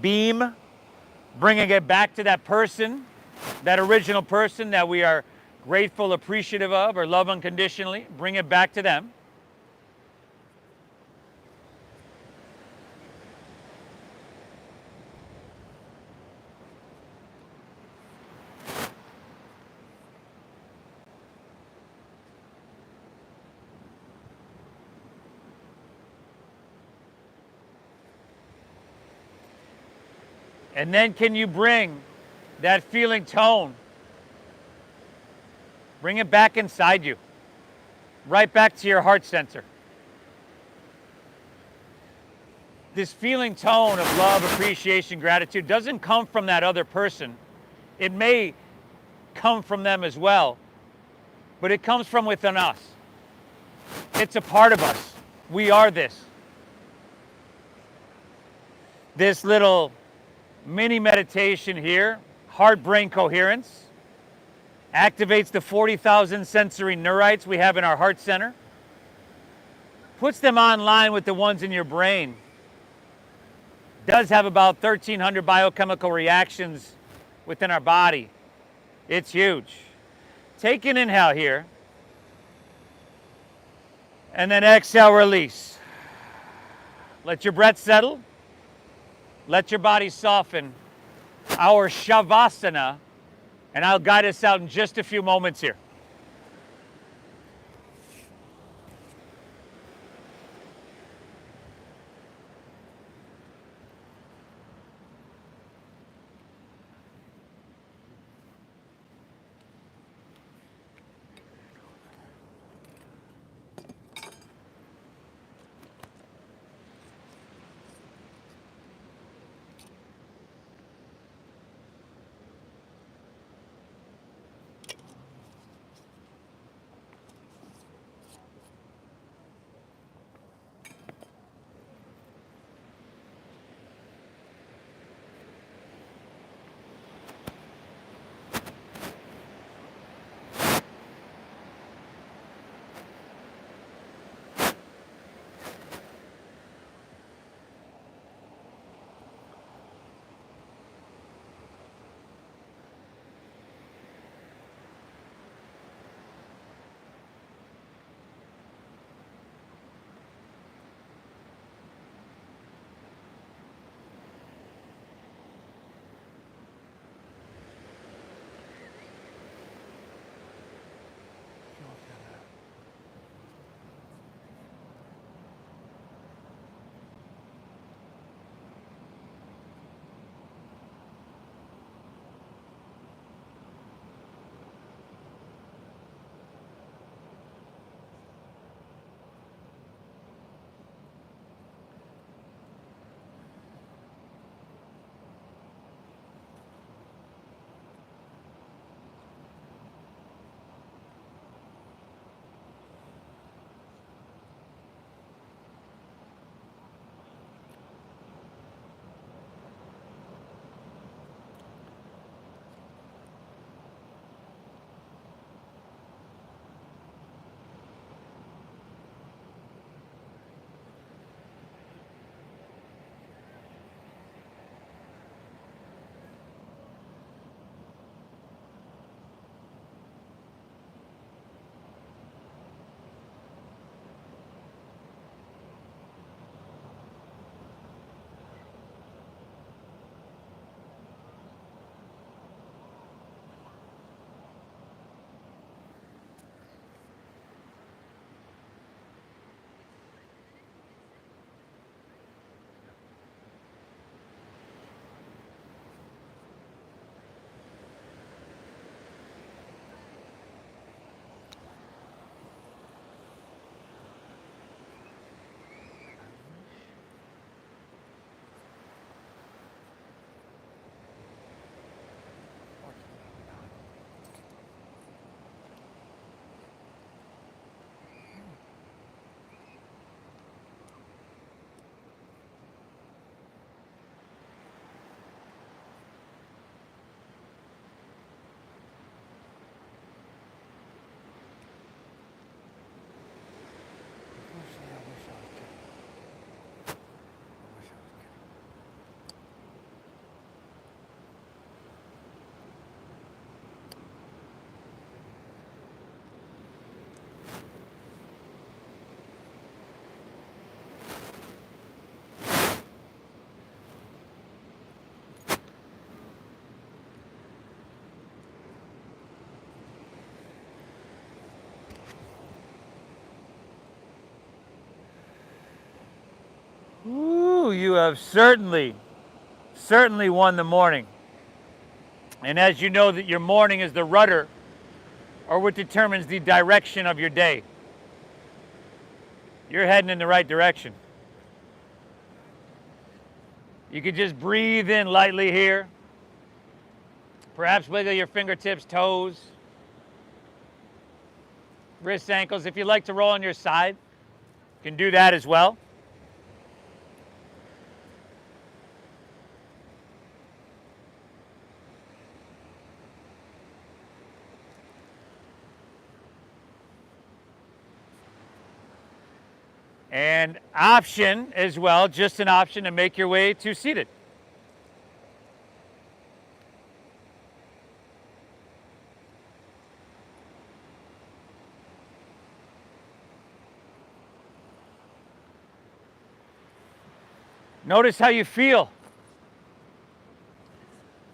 beam, bringing it back to that person, that original person that we are grateful, appreciative of, or love unconditionally. Bring it back to them. And then can you bring that feeling tone, bring it back inside you, right back to your heart center. This feeling tone of love, appreciation, gratitude doesn't come from that other person. It may come from them as well, but it comes from within us. It's a part of us. We are this. This little mini meditation here, heart-brain coherence, activates the 40,000 sensory neurites we have in our heart center, puts them online with the ones in your brain. Does have about 1,300 biochemical reactions within our body. It's huge. Take an inhale here, and then exhale, release. Let your breath settle. Let your body soften. Our Shavasana, and I'll guide us out in just a few moments here. Ooh, you have certainly certainly won the morning. And as you know that your morning is the rudder, or what determines the direction of your day, you're heading in the right direction. You could just breathe in lightly here. Perhaps wiggle your fingertips, toes, wrists, ankles. If you like to roll on your side, you can do that as well. And option as well, just an option to make your way to seated. Notice how you feel.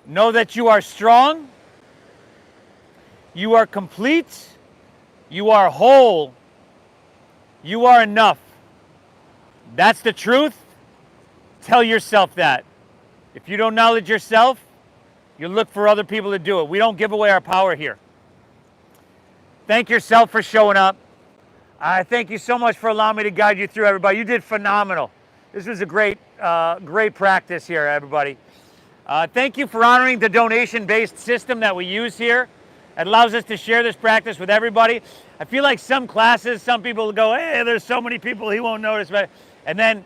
Know that you are strong, you are complete, you are whole, you are enough. That's the truth. Tell yourself that. If you don't acknowledge yourself, you look for other people to do it. We don't give away our power here. Thank yourself for showing up. I thank you so much for allowing me to guide you through, everybody. You did phenomenal. This was a great practice here, everybody. Thank you for honoring the donation-based system that we use here. It allows us to share this practice with everybody. I feel like some classes, some people go, hey, there's so many people, he won't notice. And then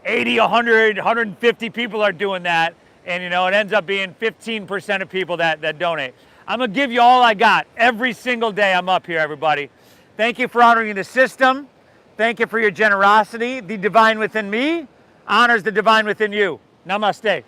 80, 100, 150 people are doing that. And, you know, it ends up being 15% of people that donate. I'm going to give you all I got every single day I'm up here, everybody. Thank you for honoring the system. Thank you for your generosity. The divine within me honors the divine within you. Namaste.